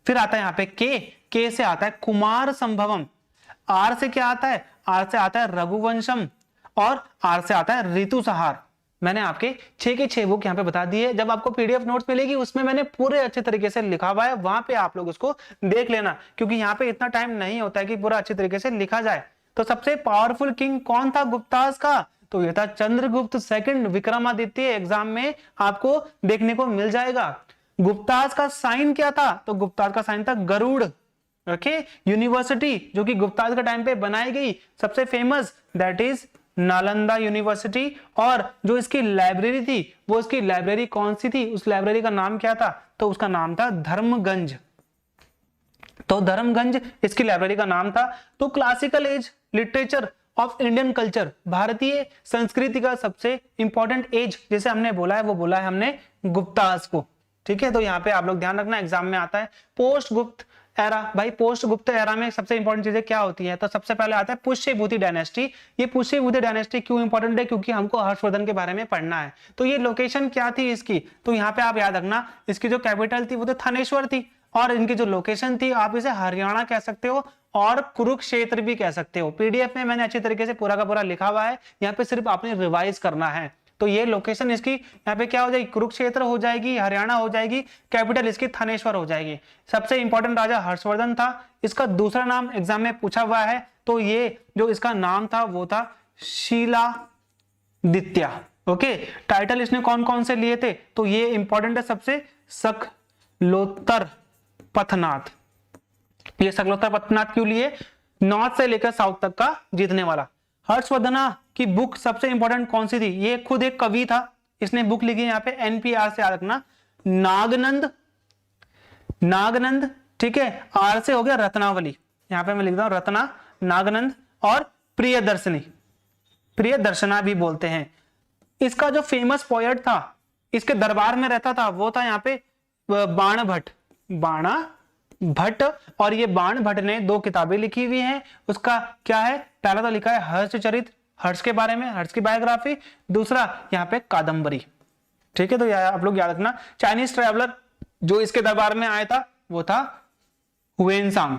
फिर आता है यहाँ पे के से आता है कुमार संभवम। आर से क्या आता है, आर से आता है रघुवंशम, और आर से आता है ऋतुसंहार। मैंने आपके 6 के 6 बुक यहाँ पे बता दी है। जब आपको PDF नोट्स मिलेगी उसमें मैंने पूरे अच्छे तरीके से लिखा हुआ है, वहां पे आप लोग उसको देख लेना, क्योंकि यहाँ पे इतना टाइम नहीं होता है कि पूरा अच्छे तरीके से लिखा जाए। तो सबसे पावरफुल किंग कौन था गुप्ताज का, तो यह था चंद्रगुप्त सेकंड विक्रमादित्य। एग्जाम में आपको देखने को मिल जाएगा। गुप्ताज का साइन क्या था, तो गुप्ताज का साइन था गरुड़। ओके, यूनिवर्सिटी जो कि गुप्ताज के टाइम पे बनाई गई सबसे famous, that is Nalanda university. और जो इसकी लाइब्रेरी थी, वो इसकी लाइब्रेरी कौन सी थी, उस लाइब्रेरी का नाम क्या था, तो उसका नाम था धर्मगंज। तो धर्मगंज इसकी लाइब्रेरी का नाम था। तो classical as literature of Indian culture, भारतीय संस्कृति का सबसे इंपॉर्टेंट एज जैसे हमने बोला है, वो बोला है हमने गुप्ताज को। ठीक है, तो यहाँ पे आप लोग ध्यान रखना, एग्जाम में आता है पोस्ट गुप्त एरा। भाई पोस्ट गुप्त एरा में सबसे इंपॉर्टेंट चीजें क्या होती है, तो सबसे पहले आता है पुष्यभूति डायनेस्टी। ये पुष्यभूति डायनेस्टी क्यों इंपॉर्टेंट है, क्योंकि हमको हर्षवर्धन के बारे में पढ़ना है। तो ये लोकेशन क्या थी इसकी, तो यहाँ पे आप याद रखना, इसकी जो कैपिटल थी वो तो थानेश्वर थी, और इनकी जो लोकेशन थी आप इसे हरियाणा कह सकते हो और कुरुक्षेत्र भी कह सकते हो। PDF में मैंने अच्छी तरीके से पूरा का पूरा लिखा हुआ है, यहाँ पे सिर्फ आपने रिवाइज करना है। तो ये लोकेशन इसकी यहाँ पे क्या हो जाएगी, कुरुक्षेत्र हो जाएगी, हरियाणा हो जाएगी, कैपिटल इसकी थानेश्वर हो जाएगी। सबसे इंपॉर्टेंट राजा हर्षवर्धन था। इसका दूसरा नाम एग्जाम में पूछा हुआ है, तो ये जो इसका नाम था वो था शीलादित्य। ओके, टाइटल इसने कौन कौन से लिए थे, तो ये इंपॉर्टेंट है सबसे, सकलोत्तर पथनाथ। ये सकलोत्तर पथनाथ क्यों लिए, नॉर्थ से लेकर साउथ तक का जीतने वाला। हर्षवर्धना की बुक सबसे इंपॉर्टेंट कौन सी थी, ये खुद एक कवि था, इसने बुक लिखी है यहाँ पे NPR से याद रखना, नागनंद। ठीक है, आर से हो गया रत्नावली, यहाँ पे मैं लिखता हूं रत्ना, नागनंद और प्रियदर्शना भी बोलते हैं। इसका जो फेमस पोएट था, इसके दरबार में रहता था, वो था यहाँ पे बाणा भट्ट। और ये बाण भट्ट ने 2 किताबें लिखी हुई हैं। उसका क्या है, पहला तो लिखा है हर्षचरित, हर्ष के बारे में, हर्ष की बायोग्राफी। दूसरा यहाँ पे कादम्बरी। ठीक है, तो आप लोग याद रखना। चाइनीज ट्रैवलर जो इसके दरबार में आया था वो था हुएनसांग।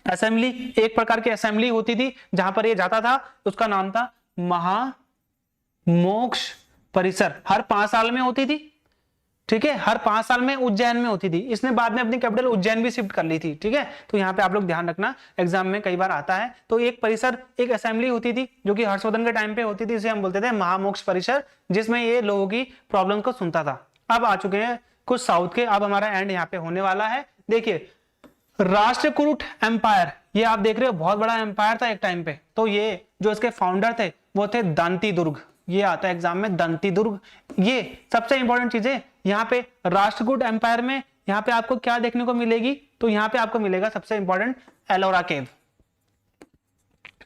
असेंबली, एक प्रकार की असेंबली होती थी जहां पर ये जाता था, उसका नाम था महामोक्ष परिसर, हर 5 साल में होती थी। ठीक है, हर 5 साल में उज्जैन में होती थी। इसने बाद में अपनी कैपिटल उज्जैन भी शिफ्ट कर ली थी। ठीक है, तो यहाँ पे आप लोग ध्यान रखना, एग्जाम में कई बार आता है। तो एक परिसर, एक असेंबली होती थी जो कि हर्षवर्धन के टाइम पे होती थी, इसे हम बोलते थे महामोक्ष परिसर, जिसमें ये लोगों की प्रॉब्लम को सुनता था। अब आ चुके हैं कुछ साउथ के, अब हमारा एंड यहाँ पे होने वाला है। देखिए, राष्ट्रकूट एम्पायर, ये आप देख रहे हो बहुत बड़ा एम्पायर था एक टाइम पे। तो ये जो इसके फाउंडर थे वो थे दंती दुर्ग, ये आता है एग्जाम में दंती दुर्ग। ये सबसे इंपॉर्टेंट चीज है यहाँ पे राष्ट्रकूट एम्पायर में। यहाँ पे आपको क्या देखने को मिलेगी, तो यहाँ पे आपको मिलेगा सबसे इंपॉर्टेंट एलोरा केव,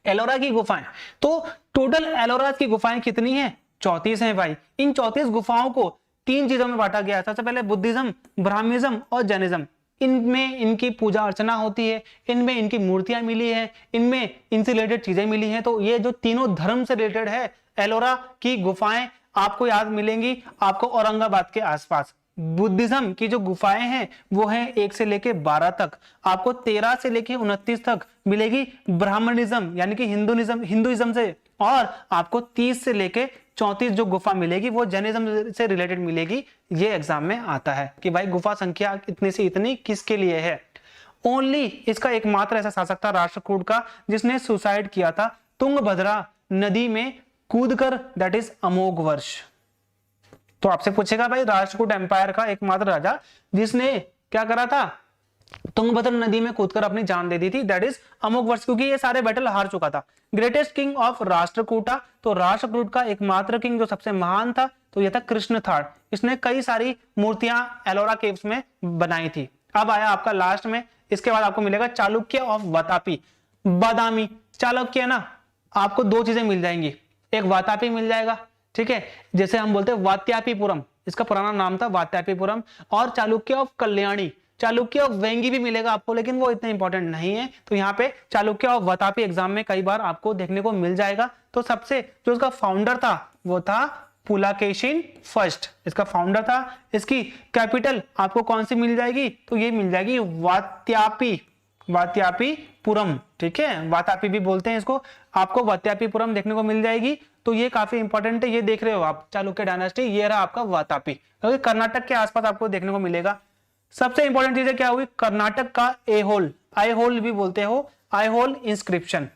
एलोरा की गुफाएं। तो टोटल एलोरा की गुफाएं कितनी हैं? 34 हैं भाई। इन 34 गुफाओं को 3 चीजों में बांटा गया है। सबसे पहले बुद्धिज्म, ब्राह्मणिज्म और जैनिज्म। इनमें इनकी पूजा अर्चना होती है, इनमें इनकी मूर्तियां मिली है, इनमें इनसे रिलेटेड चीजें मिली हैं। तो ये जो तीनों धर्म से रिलेटेड है, एलोरा की गुफाएं आपको याद मिलेंगी आपको औरंगाबाद के आसपास। बुद्धिज्म की जो गुफाएं हैं वो हैं 1 से लेके 12 तक, आपको 13 से लेके 29 तक मिलेगी ब्राह्मणिज्म यानी कि हिंदुइज्म से, और आपको 30 से लेके 34 जो गुफा मिलेगी वो जैनिज्म से रिलेटेड मिलेगी। ये एग्जाम में आता है कि भाई गुफा संख्या इतनी से इतनी किसके लिए है। ओनली इसका एकमात्र ऐसा शासक था राष्ट्रकूट का जिसने सुसाइड किया था तुंगभद्रा नदी में कूदकर, दैट इज अमोघ वर्ष। तो आपसे पूछेगा भाई राष्ट्रकूट एम्पायर का एकमात्र राजा जिसने क्या करा था, तुंगभद्रा नदी में कूदकर अपनी जान दे दी थी, दैट इज अमोघ वर्ष, क्योंकि ये सारे बैटल हार चुका था। ग्रेटेस्ट किंग ऑफ राष्ट्रकूटा, तो राष्ट्रकूट का एकमात्र किंग जो सबसे महान था तो ये था कृष्ण थर्ड। इसने कई सारी मूर्तियां एलोरा केव्स में बनाई थी। अब आया आपका लास्ट में, इसके बाद आपको मिलेगा चालुक्य ऑफ वातापी, बादामी। चालुक्य ना आपको 2 चीजें मिल जाएंगी, एक वातापी मिल जाएगा, ठीक है, जैसे हम बोलते हैं वात्यापीपुरम, इसका पुराना नाम था वात्यापीपुरम, और चालुक्य ऑफ कल्याणी, चालुक्य ऑफ वेंगी भी मिलेगा आपको, लेकिन वो इतना इंपॉर्टेंट नहीं है। तो यहाँ पे चालुक्य ऑफ वातापी एग्जाम में कई बार आपको देखने को मिल जाएगा। तो सबसे जो इसका फाउंडर था वो था पुलाकेशिन फर्स्ट, इसका फाउंडर था। इसकी कैपिटल आपको कौन सी मिल जाएगी, तो ये मिल जाएगी वात्यापीपुरम, ठीक है, वातापी भी बोलते हैं इसको, आपको वात्यापीपुरम देखने को मिल जाएगी। तो ये काफी इंपॉर्टेंट है, ये देख रहे हो आप चालुक्य डायनेस्टी, ये रहा आपका वातापी, क्योंकि कर्नाटक के आसपास आपको देखने को मिलेगा। सबसे इंपॉर्टेंट चीज क्या हुई, कर्नाटक का एहोल, आईहोल भी बोलते हो, आईहोल इंस्क्रिप्शन,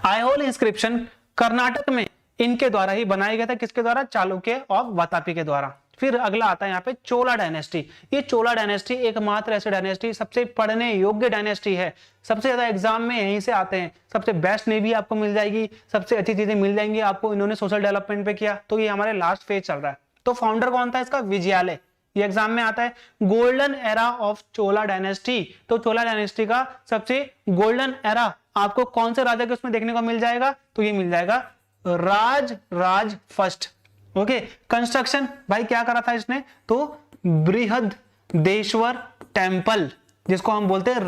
आईहोल इंस्क्रिप्शन कर्नाटक में इनके द्वारा ही बनाया गया था। किसके द्वारा, चालुक्य और वातापी के द्वारा। फिर अगला आता है यहाँ पे चोला डायनेस्टी। ये चोला डायनेस्टी एकमात्र ऐसी डायनेस्टी, सबसे पढ़ने योग्य डायनेस्टी है, सबसे ज्यादा एग्जाम में यहीं से आते हैं। सबसे बेस्ट नेवी आपको मिल जाएगी, सबसे अच्छी चीजें मिल जाएंगी आपको, इन्होंने सोशल डेवलपमेंट पे किया। तो ये हमारे लास्ट फेज चल रहा है। तो फाउंडर कौन था इसका, विजयालय, ये एग्जाम में आता है। Golden era of Chola dynasty, तो चोला डायनेस्टी का सबसे गोल्डन एरा आपको कौन से राजा के उसमें देखने को मिल जाएगा, तो ये मिल जाएगा राज फर्स्ट। ओके, कंस्ट्रक्शन भाई क्या करा था इसने, तो बृहदेश्वर टेम्पल, जिसको हम बोलते हैं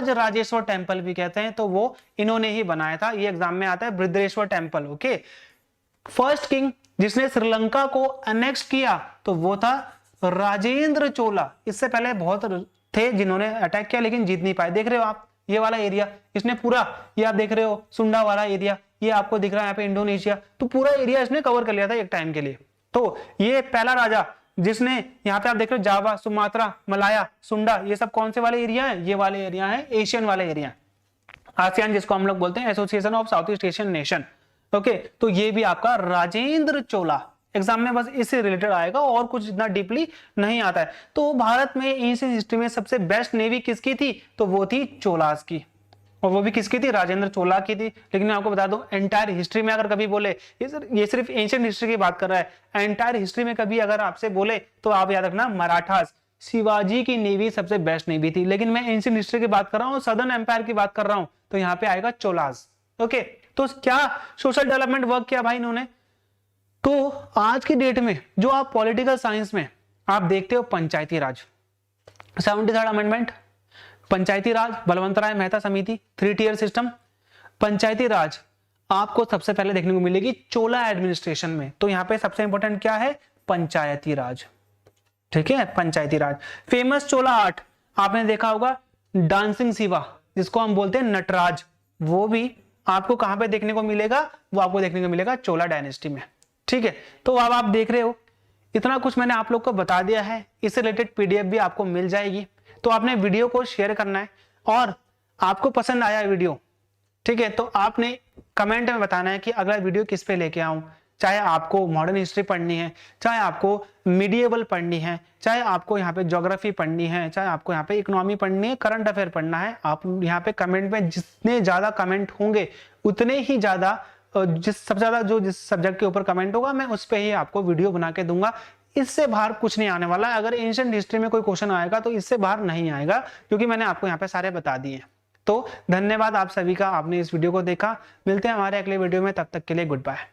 राजेश्वर टेम्पल भी कहते हैं, तो वो इन्होंने ही बनाया था। ये एग्जाम में आता है Brihadeshwara temple. Okay, first king जिसने श्रीलंका को अनेक्स किया तो वो था राजेंद्र चोला। इससे पहले बहुत थे जिन्होंने अटैक किया लेकिन जीत नहीं पाए। देख रहे हो आप ये वाला एरिया, इसने पूरा, ये आप देख रहे हो सुंडा वाला एरिया, ये आपको दिख रहा है यहाँ पे इंडोनेशिया, तो पूरा एरिया इसने कवर कर लिया था एक टाइम के लिए। तो ये पहला राजा जिसने, यहाँ पे आप देख रहे हो जावा, सुमात्रा, मलाया, सुंडा, ये सब कौन से वाले एरिया है, ये वाले एरिया है एशियन वाले एरिया, आसियान जिसको हम लोग बोलते हैं, association of south east Asian nation. Okay, तो ये भी आपका राजेंद्र चोला एग्जाम में बस इससे रिलेटेड आएगा और कुछ इतना डीपली नहीं आता है। तो भारत में एशियन हिस्ट्री में सबसे बेस्ट नेवी किसकी थी, तो वो थी चोलास की, और वो भी किसकी थी, राजेंद्र चोला की थी। लेकिन मैं आपको बता दूं एंटायर हिस्ट्री में अगर कभी बोले, ये सिर्फ एंशिएंट हिस्ट्री की बात कर रहा है, एंटायर हिस्ट्री में कभी अगर आपसे बोले तो आप याद रखना मराठास, शिवाजी की नेवी सबसे बेस्ट नेवी थी। लेकिन मैं एंशिएंट हिस्ट्री की बात कर रहा हूँ, सदर्न एम्पायर की बात कर रहा हूँ, तो यहाँ पे आएगा चोलास। ओके, तो क्या सोशल डेवलपमेंट वर्क किया भाई इन्होंने। तो आज की डेट में जो आप पॉलिटिकल साइंस में आप देखते हो पंचायती राज, 73rd अमेंडमेंट, पंचायती राज, बलवंतराय मेहता समिति, 3 टियर सिस्टम, पंचायती राज आपको सबसे पहले देखने को मिलेगी चोला एडमिनिस्ट्रेशन में। तो यहाँ पे सबसे इंपॉर्टेंट क्या है, पंचायती राज, ठीक है, पंचायती राज। फेमस चोला आर्ट आपने देखा होगा, डांसिंग शिवा जिसको हम बोलते हैं नटराज, वो भी आपको कहां पे देखने को मिलेगा, वो आपको देखने को मिलेगा चोला डायनेस्टी में। ठीक है, तो अब आप देख रहे हो इतना कुछ मैंने आप लोग को बता दिया है, इससे रिलेटेड पीडीएफ भी आपको मिल जाएगी। तो आपने वीडियो को शेयर करना है और आपको पसंद आया वीडियो, ठीक है, तो आपने कमेंट में बताना है कि अगला वीडियो किस पे लेके आऊं। चाहे आपको मॉडर्न हिस्ट्री पढ़नी है, चाहे आपको मीडिएवल पढ़नी है, चाहे आपको यहाँ पे ज्योग्राफी पढ़नी है, चाहे आपको यहाँ पे इकोनॉमी पढ़नी है, करंट अफेयर पढ़ना है, आप यहाँ पे कमेंट में जितने ज्यादा कमेंट होंगे उतने ही ज्यादा सबसे ज्यादा जिस सब्जेक्ट के ऊपर कमेंट होगा मैं उस पर ही आपको वीडियो बना के दूंगा। इससे बाहर कुछ नहीं आने वाला है। अगर एंशिएंट हिस्ट्री में कोई क्वेश्चन आएगा तो इससे बाहर नहीं आएगा, क्योंकि मैंने आपको यहाँ पे सारे बता दिए। तो धन्यवाद आप सभी का, आपने इस वीडियो को देखा। मिलते हैं हमारे अगले वीडियो में, तब तक के लिए गुड बाय।